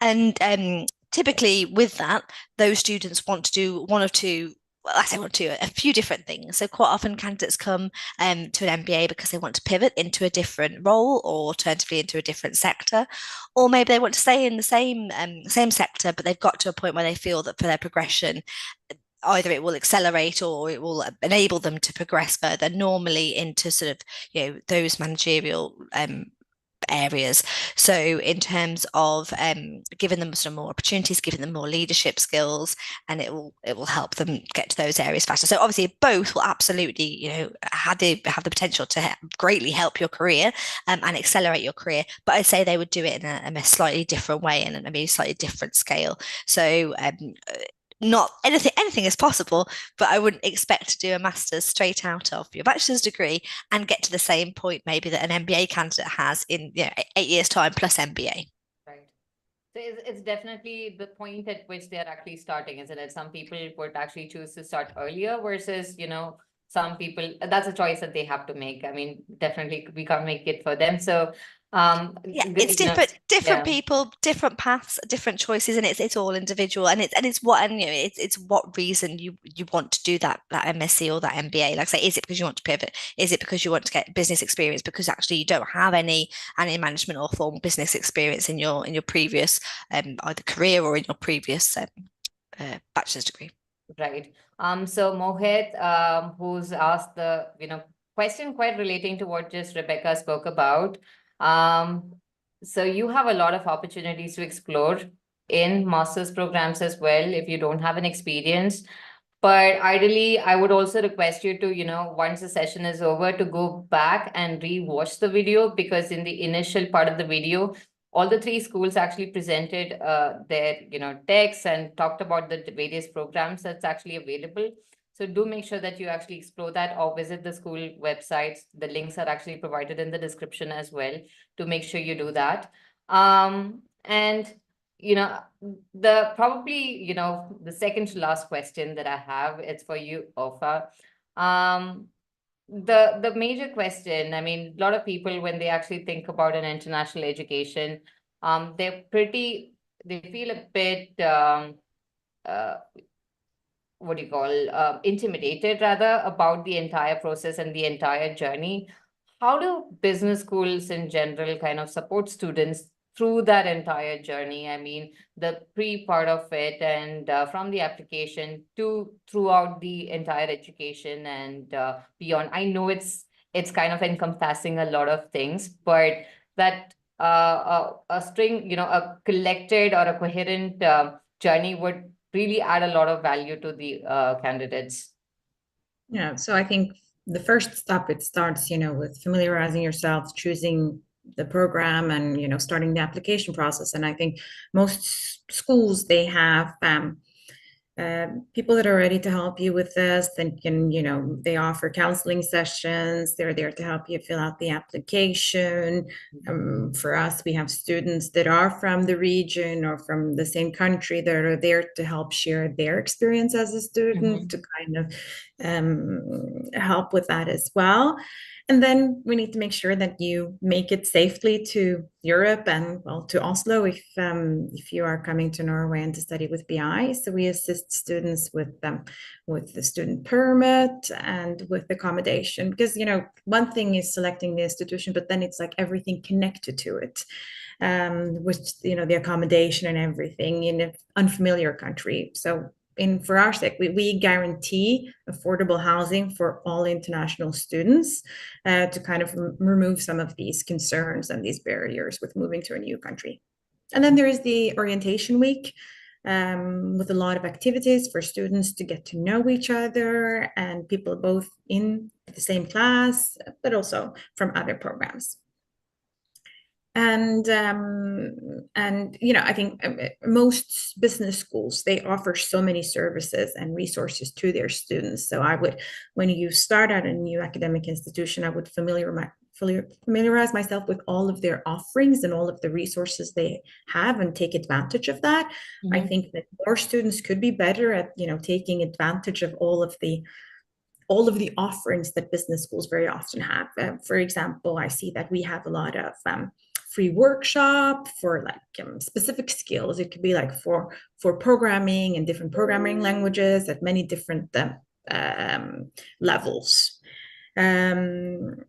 and typically with that, those students want to do one of two. Well, I say want to a few different things. So quite often candidates come to an MBA because they want to pivot into a different role, or alternatively into a different sector, or maybe they want to stay in the same sector, but they've got to a point where they feel that for their progression, either it will accelerate or it will enable them to progress further, normally into sort of those managerial areas. So in terms of giving them some more opportunities, giving them more leadership skills, and it will help them get to those areas faster. So obviously both will absolutely, have the potential to greatly help your career and accelerate your career. But I'd say they would do it in a slightly different way and maybe a slightly different scale. So not anything is possible, but I wouldn't expect to do a master's straight out of your bachelor's degree and get to the same point maybe that an MBA candidate has in 8 years' time plus MBA. Right. So it's definitely the point at which they're actually starting, isn't it? Some people would actually choose to start earlier versus, some people, that's a choice that they have to make. I mean, definitely we can't make it for them. So it's different people, different paths, different choices, and it's all individual, and it's what reason you want to do that MSc or that MBA. Like I say, is it because you want to pivot? Is it because you want to get business experience because actually you don't have any management or formal business experience in your previous either career or in your previous bachelor's degree? Right. So Mohit, who's asked the question quite relating to what just Rebecca spoke about. So you have a lot of opportunities to explore in master's programs as well if you don't have an experience. But ideally, I would also request you to, once the session is over, to go back and re-watch the video, because in the initial part of the video, all the 3 schools actually presented their, texts and talked about the various programs that's actually available. So do make sure that you actually explore that or visit the school websites. The links are actually provided in the description as well to make sure you do that. And the second to last question that I have, it's for you, Ouafa. The major question, I mean, a lot of people, when they actually think about an international education, they feel a bit intimidated rather about the entire process and the entire journey. How do business schools in general kind of support students through that entire journey? I mean, the pre-part of it and from the application to throughout the entire education and beyond. I know it's kind of encompassing a lot of things, but that a string, a collected or a coherent journey would really add a lot of value to the candidates. Yeah, so I think the first step, it starts, with familiarizing yourself, choosing the program and, starting the application process. And I think most schools, they have people that are ready to help you with this. Then they offer counseling sessions. They're there to help you fill out the application. For us, we have students that are from the region or from the same country that are there to help share their experience as a student, to kind of help with that as well. And then we need to make sure that you make it safely to Europe and, well, to Oslo if you are coming to Norway and to study with BI. So we assist students with the student permit and with accommodation, because one thing is selecting the institution, but then it's like everything connected to it, with the accommodation and everything in an unfamiliar country. So for our sake, we guarantee affordable housing for all international students to kind of remove some of these concerns and these barriers with moving to a new country. And then there is the orientation week with a lot of activities for students to get to know each other and people both in the same class, but also from other programs. And I think most business schools, they offer so many services and resources to their students. So when you start at a new academic institution, I would familiarize myself with all of their offerings and all of the resources they have and take advantage of that. I think that more students could be better at taking advantage of all of the offerings that business schools very often have. For example, I see that we have a lot of free workshop for specific skills. It could be like for programming and different programming languages at many different levels. And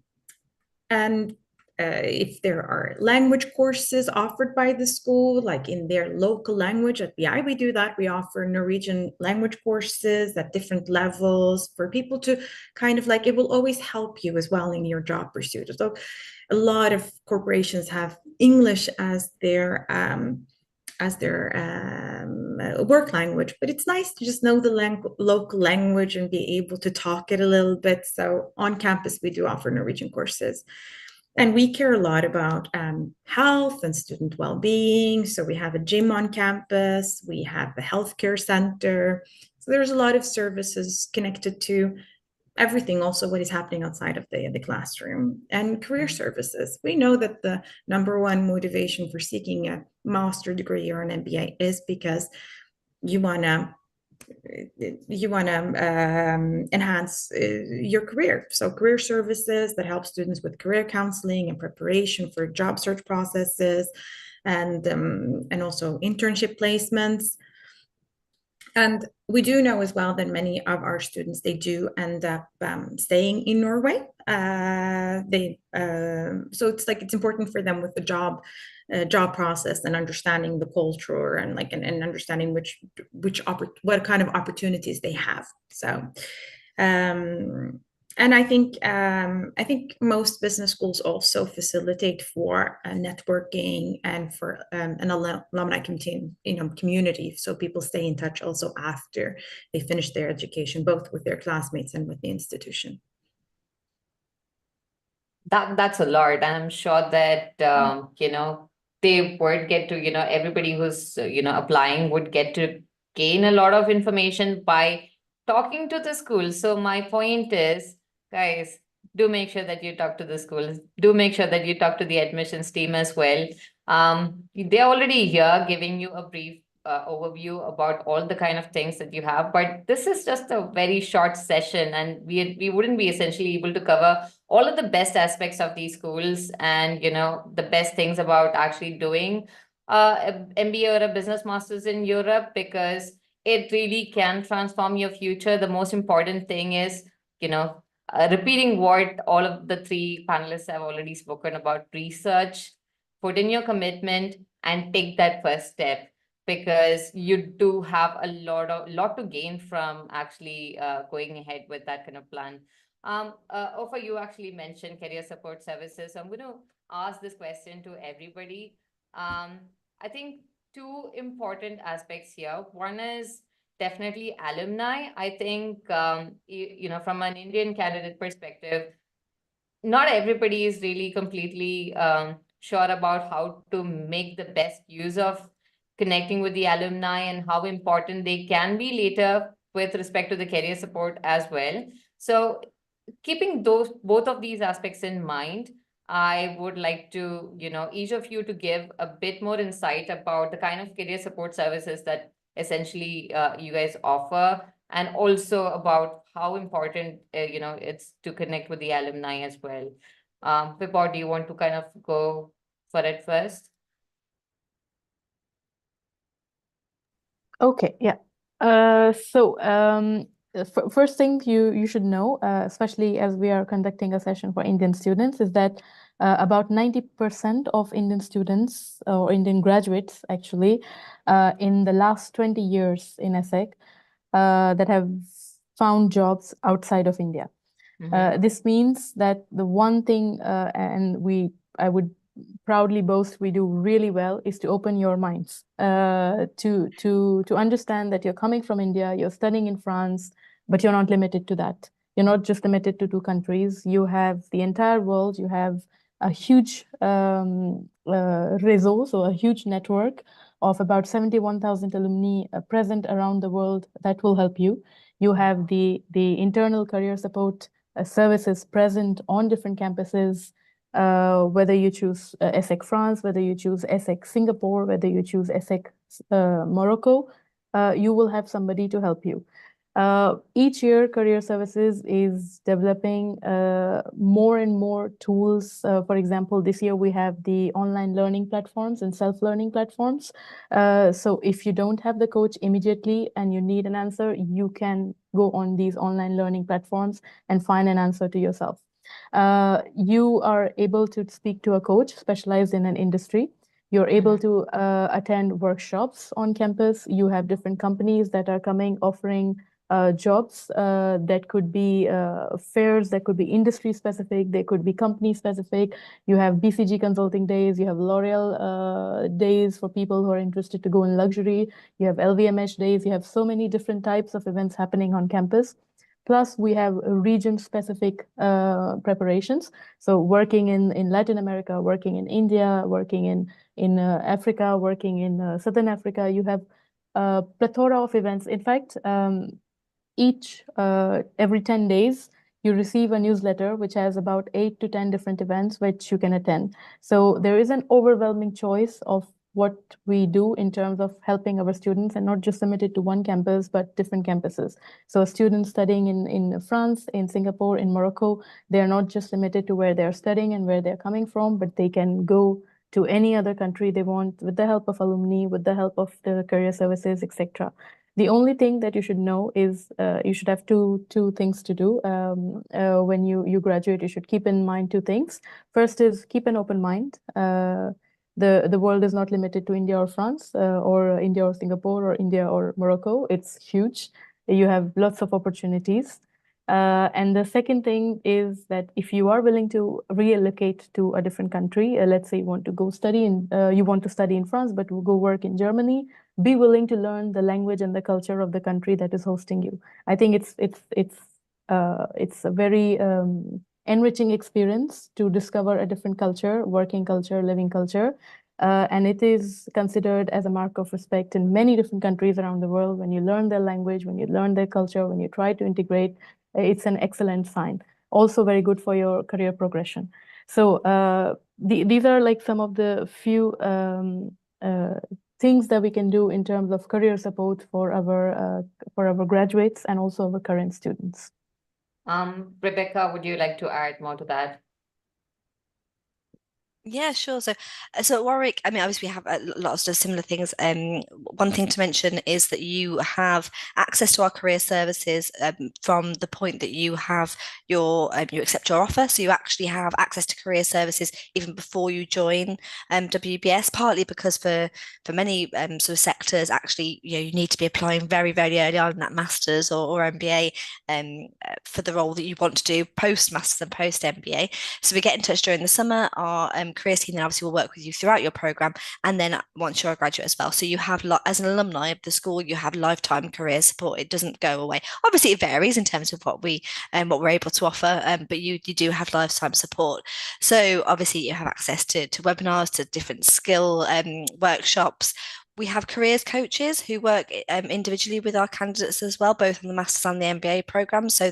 if there are language courses offered by the school, like in their local language. At BI, we do that. We offer Norwegian language courses at different levels for people to kind of like, it will always help you as well in your job pursuit. So a lot of corporations have English as their work language, but it's nice to just know the local language and be able to talk it a little bit. So on campus, we do offer Norwegian courses. And we care a lot about health and student well-being. So we have a gym on campus, we have a healthcare center. So there's a lot of services connected to everything, also what is happening outside of the classroom, and career services. We know that the number one motivation for seeking a master degree or an MBA is because you want to enhance your career. So career services that help students with career counseling and preparation for job search processes, and also internship placements. And we do know as well that many of our students, they do end up staying in Norway. So it's important for them with the job process and understanding the culture and understanding what kind of opportunities they have. So and I think most business schools also facilitate for networking and for an alumni community, so people stay in touch also after they finish their education, both with their classmates and with the institution. That's a lot, and I'm sure that they would get to everybody who's applying would get to gain a lot of information by talking to the school. So my point is, guys, do make sure that you talk to the schools. Do make sure that you talk to the admissions team as well. They're already here giving you a brief overview about all the kind of things that you have, but this is just a very short session, and we wouldn't be essentially able to cover all of the best aspects of these schools and the best things about actually doing an MBA or a business master's in Europe, because it really can transform your future. The most important thing is repeating what all of the three panelists have already spoken about: research, put in your commitment, and take that first step, because you do have a lot to gain from actually going ahead with that kind of plan. Ouafa, you actually mentioned career support services. So I'm going to ask this question to everybody. I think two important aspects here. One is definitely alumni. I think, from an Indian candidate perspective, not everybody is really completely sure about how to make the best use of connecting with the alumni and how important they can be later with respect to the career support as well. So keeping both of these aspects in mind, I would like to, each of you to give a bit more insight about the kind of career support services that essentially you guys offer, and also about how important, it's to connect with the alumni as well. Vibhor, do you want to kind of go for it first? Okay, yeah. First thing you should know, especially as we are conducting a session for Indian students, is that about 90% of Indian students or Indian graduates actually in the last 20 years in ESSEC that have found jobs outside of India. This means that the one thing, I would proudly boast we do really well, is to open your minds to understand that you're coming from India, you're studying in France, but you're not limited to that. You're not just limited to two countries. You have the entire world. You have a huge réseau, so a huge network of about 71,000 alumni present around the world that will help you. You have the internal career support services present on different campuses, whether you choose ESSEC France, whether you choose ESSEC Singapore, whether you choose ESSEC Morocco, you will have somebody to help you. Each year, Career Services is developing more and more tools. For example, this year we have the online learning platforms and self-learning platforms. So if you don't have the coach immediately and you need an answer, you can go on these online learning platforms and find an answer to yourself. You are able to speak to a coach specialized in an industry. You're able to attend workshops on campus. You have different companies that are coming offering jobs that could be fairs, that could be industry specific, they could be company specific. You have BCG consulting days, you have L'Oreal days for people who are interested to go in luxury, you have LVMH days, you have so many different types of events happening on campus. Plus, we have region-specific preparations. So working in Latin America, working in India, working in Africa, working in Southern Africa, you have a plethora of events. In fact, every 10 days, you receive a newsletter which has about 8 to 10 different events which you can attend. So there is an overwhelming choice of what we do in terms of helping our students, and not just limited to one campus, but different campuses. So students studying in France, in Singapore, in Morocco, they are not just limited to where they're studying and where they're coming from, but they can go to any other country they want with the help of alumni, with the help of the career services, etc. The only thing that you should know is you should have two things to do. When you graduate, you should keep in mind two things. First is keep an open mind. The world is not limited to India or France or India or Singapore or India or Morocco. It's huge. You have lots of opportunities. And the second thing is that if you are willing to reallocate to a different country, let's say you want to go study in France, but will go work in Germany, be willing to learn the language and the culture of the country that is hosting you. I think it's a very enriching experience to discover a different culture, working culture, living culture. And it is considered as a mark of respect in many different countries around the world. When you learn their language, when you learn their culture, when you try to integrate, it's an excellent sign. Also very good for your career progression. So these are like some of the few things that we can do in terms of career support for our graduates and also our current students. Rebecca, would you like to add more to that? Yeah, sure. So at Warwick, I mean, obviously we have lots of similar things. One thing to mention is that you have access to our career services from the point that you have you accept your offer. So you actually have access to career services even before you join WBS. Partly because for many sort of sectors, actually, you need to be applying very, very early on in that masters or MBA for the role that you want to do post masters and post MBA. So we get in touch during the summer. Our careers team then obviously will work with you throughout your program, and then once you're a graduate as well. So you have, as an alumni of the school, you have lifetime career support. It doesn't go away. Obviously, it varies in terms of what we're able to offer, but you do have lifetime support. So obviously, you have access to webinars, to different skill workshops. We have careers coaches who work individually with our candidates as well, both on the Masters and the MBA program. So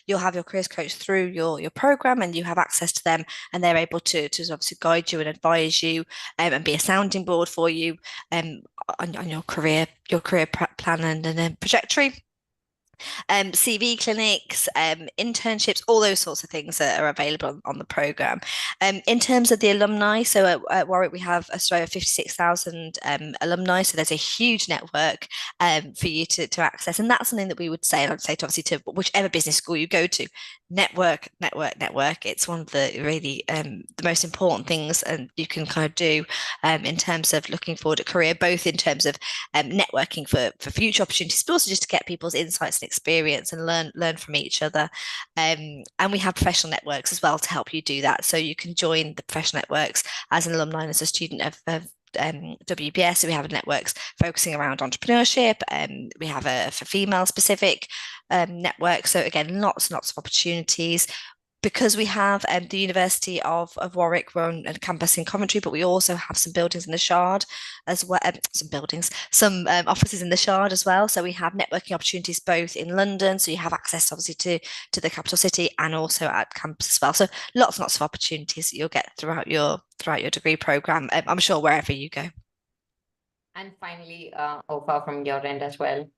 you'll have your careers coach through your program, and you have access to them, and they're able to obviously guide you and advise you and be a sounding board for you on your career plan and trajectory. CV clinics, internships, all those sorts of things that are available on the program. In terms of the alumni, so at Warwick we have over 56,000 alumni, so there's a huge network for you to access, and that's something that we would say, and I'd say to obviously to whichever business school you go to, network. It's one of the really the most important things and you can kind of do in terms of looking forward at career, both in terms of networking for future opportunities, but also just to get people's insights and experience and learn from each other. And we have professional networks as well to help you do that. So you can join the professional networks as an alumni and as a student of WBS. So we have networks focusing around entrepreneurship, and we have a for female specific network. So again, lots and lots of opportunities. Because we have the University of Warwick, we're on a campus in Coventry, but we also have some buildings in the Shard as well, some offices in the Shard as well. So we have networking opportunities both in London, so you have access obviously to the capital city, and also at campus as well. So lots and lots of opportunities that you'll get throughout your degree program, I'm sure, wherever you go. And finally, Ouafa, from your end as well.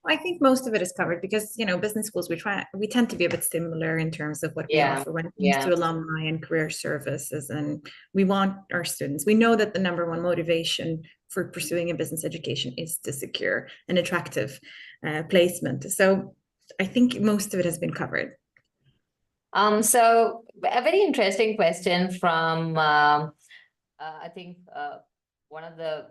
I think most of it is covered because, business schools, we tend to be a bit similar in terms of what we offer when it comes to alumni and career services. And we want our students, we know that the number one motivation for pursuing a business education is to secure an attractive placement. So I think most of it has been covered. So a very interesting question from I think one of the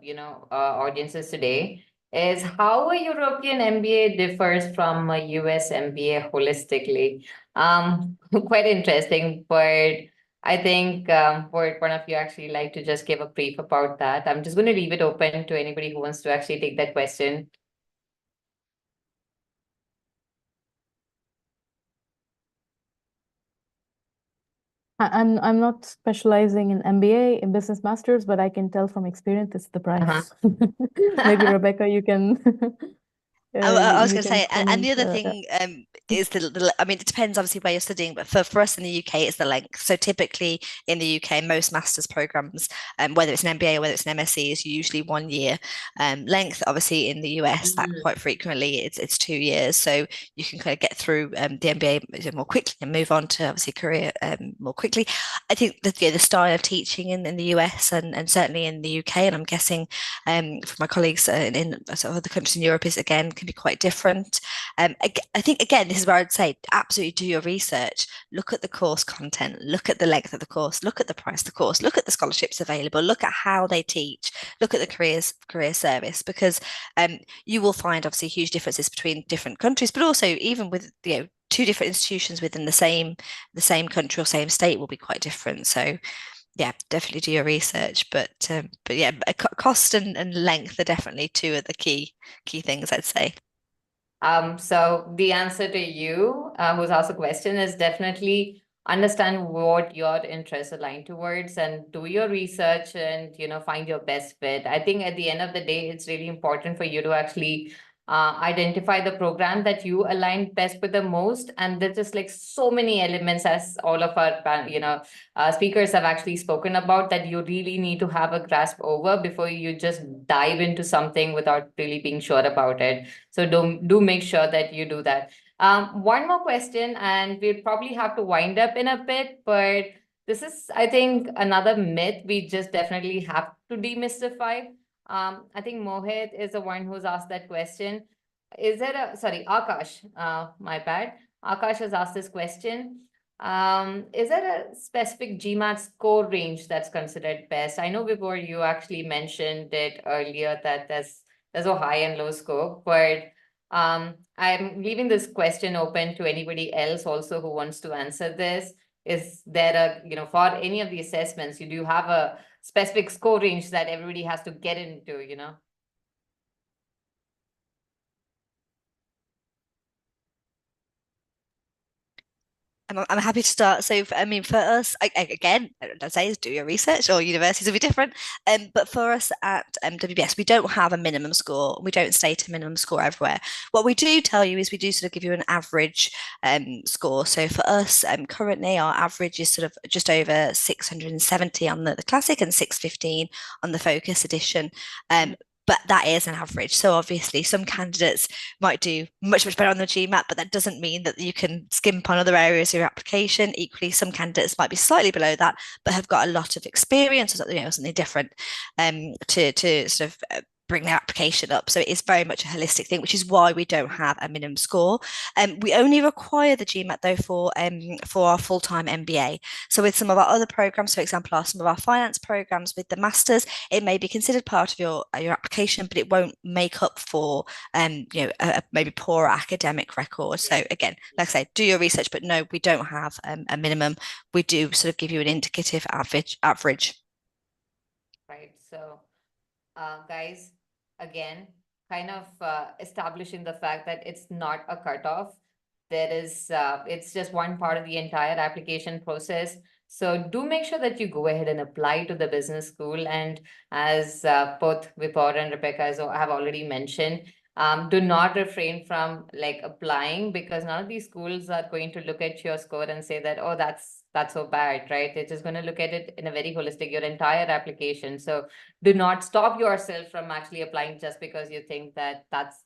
audiences today is how a European MBA differs from a US MBA holistically. Quite interesting, but I think would one of you actually like to just give a brief about that? I'm just going to leave it open to anybody who wants to actually take that question. I'm not specializing in MBA, in business masters, but I can tell from experience it's the price. Maybe Rebecca, you can I was you going to can say, and the comment. other thing is I mean, it depends obviously where you're studying, but for us in the UK, it's the length. So typically in the UK, most master's programs, whether it's an MBA or whether it's an MSc, is usually 1 year length. Obviously in the US, that quite frequently it's 2 years. So you can kind of get through the MBA more quickly and move on to obviously career more quickly. I think that the style of teaching in the US and certainly in the UK, and I'm guessing from my colleagues in sort of other countries in Europe, is again can be quite different. I think again, this is where I'd say absolutely do your research. Look at the course content, look at the length of the course, look at the price of the course, look at the scholarships available, look at how they teach, look at the career service, because you will find obviously huge differences between different countries, but also even with two different institutions within the same country or same state will be quite different. So yeah, definitely do your research, but yeah, cost and length are definitely two of the key things I'd say. So the answer to you, who's asked a question, is definitely understand what your interests align towards and do your research and find your best fit. I think at the end of the day, it's really important for you to actually identify the program that you align best with the most. And there's just like so many elements, as all of our speakers have actually spoken about, that you really need to have a grasp over before you just dive into something without really being sure about it. So do make sure that you do that. One more question, and we'll probably have to wind up in a bit, but this is, I think, another myth we just definitely have to demystify. I think Mohit is the one who's asked that question. Is there sorry, Akash, my bad. Akash has asked this question. Is there a specific GMAT score range that's considered best? I know before you actually mentioned it earlier that there's a high and low score, but I'm leaving this question open to anybody else also who wants to answer this. Is there for any of the assessments, you do have a specific score range that everybody has to get into? I'm happy to start. So, I mean, for us, again, I'd say is do your research, or universities will be different. But for us at WBS, we don't have a minimum score. We don't state a minimum score everywhere. What we do tell you is we do sort of give you an average score. So for us, currently our average is sort of just over 670 on the classic and 615 on the Focus edition. But that is an average. So obviously some candidates might do much better on the GMAT, but that doesn't mean that you can skimp on other areas of your application. Equally, some candidates might be slightly below that, but have got a lot of experience or something different to sort of bring their application up. So it is very much a holistic thing, which is why we don't have a minimum score. We only require the GMAT though for our full-time MBA. So with some of our other programs, for example, some of our finance programs with the masters, it may be considered part of your application, but it won't make up for a maybe poor academic record. So again, like I say, do your research, but no, we don't have a minimum. We do sort of give you an indicative average. Right. So, guys, again, kind of establishing the fact that it's not a cutoff. It's just one part of the entire application process. So do make sure that you go ahead and apply to the business school. And as both Vibhor and Rebecca have already mentioned, do not refrain from like applying, because none of these schools are going to look at your score and say that, oh, that's so bad, right? They're just going to look at it in a very holistic, your entire application. So do not stop yourself from actually applying just because you think that that's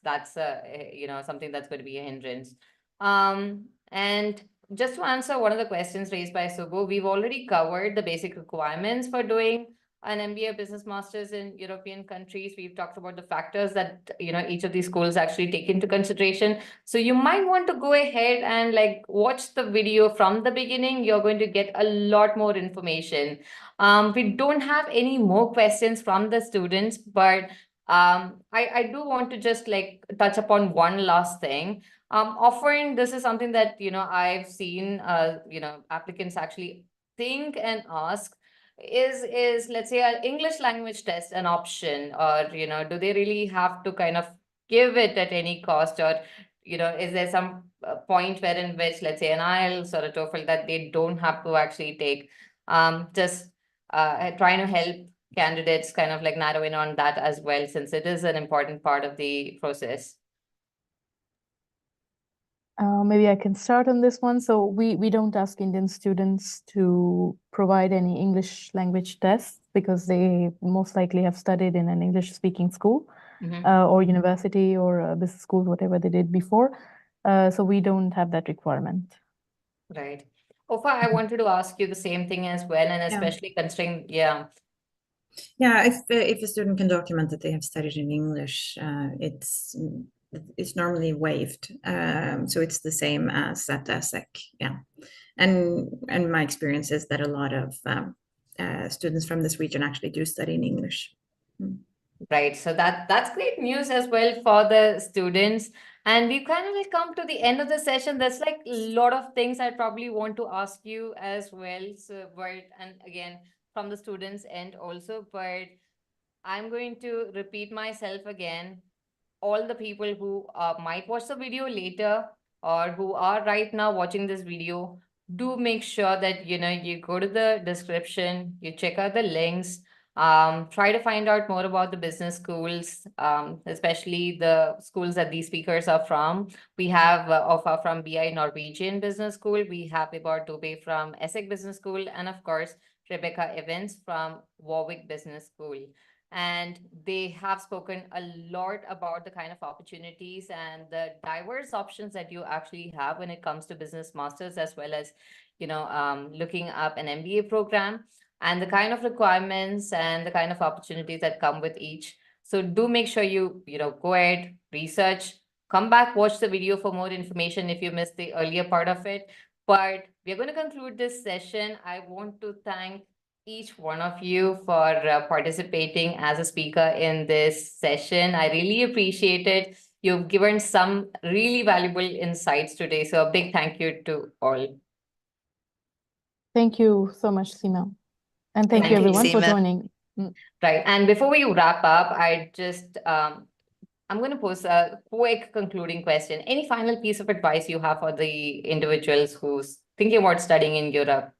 something that's going to be a hindrance. And just to answer one of the questions raised by Subbu, we've already covered the basic requirements for doing an MBA business masters in European countries. We've talked about the factors that, each of these schools actually take into consideration. So you might want to go ahead and like watch the video from the beginning. You're going to get a lot more information. We don't have any more questions from the students, but I do want to just like touch upon one last thing. Often this is something that, I've seen, applicants actually think and ask, is let's say an English language test an option, or, do they really have to kind of give it at any cost, or, is there some point where in which, let's say an IELTS or a TOEFL that they don't have to actually take? Just trying to help candidates kind of like narrow in on that as well, since it is an important part of the process. Maybe I can start on this one. So we don't ask Indian students to provide any English language tests because they most likely have studied in an English speaking school or university or business school, whatever they did before. So we don't have that requirement. Right. Ouafa, I wanted to ask you the same thing as well, and especially considering, Yeah, if a student can document that they have studied in English, it's normally waived. So it's the same as at ESSEC. Yeah, and my experience is that a lot of students from this region actually do study in English. Right. So that's great news as well for the students. And we've kind of like come to the end of the session. There's like a lot of things I probably want to ask you as well. So, but, and again, from the students' end also, but I'm going to repeat myself again. All the people who might watch the video later or who are right now watching this video, do make sure that, you go to the description, you check out the links, try to find out more about the business schools, especially the schools that these speakers are from. We have Ouafa from BI Norwegian Business School. We have Vibhor Dubey from ESSEC Business School. And of course, Rebecca Evans from Warwick Business School. And they have spoken a lot about the kind of opportunities and the diverse options that you actually have when it comes to business masters, as well as, looking up an MBA program and the kind of requirements and the kind of opportunities that come with each. So do make sure you, go ahead, research, come back, watch the video for more information if you missed the earlier part of it. But we're going to conclude this session. I want to thank each one of you for participating as a speaker in this session. I really appreciate it. You've given some really valuable insights today. So a big thank you to all. Thank you so much, Seema. And thank you everyone for joining. Right. And before we wrap up, I'm going to pose a quick concluding question. Any final piece of advice you have for the individuals who's thinking about studying in Europe?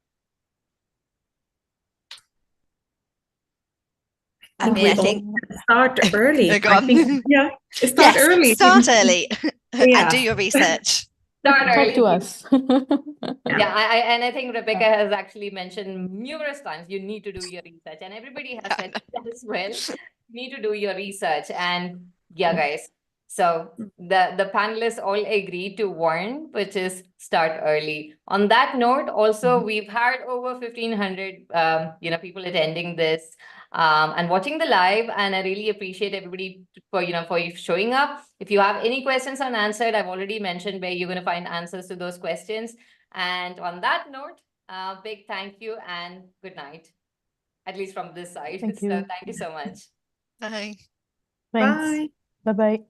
I think start early. Start early. Start early and do your research. Start early. Talk to us. I think Rebecca has actually mentioned numerous times you need to do your research, and everybody has said that as well. You need to do your research, and guys. So the panelists all agreed to one, which is start early. On that note, also we've had over 1,500 people attending this and watching the live, and I really appreciate everybody for showing up. If you have any questions unanswered, I've already mentioned where you're going to find answers to those questions. And on that note, big thank you and good night, at least from this side. Thank you. So thank you so much. Bye. Thanks. Bye-bye.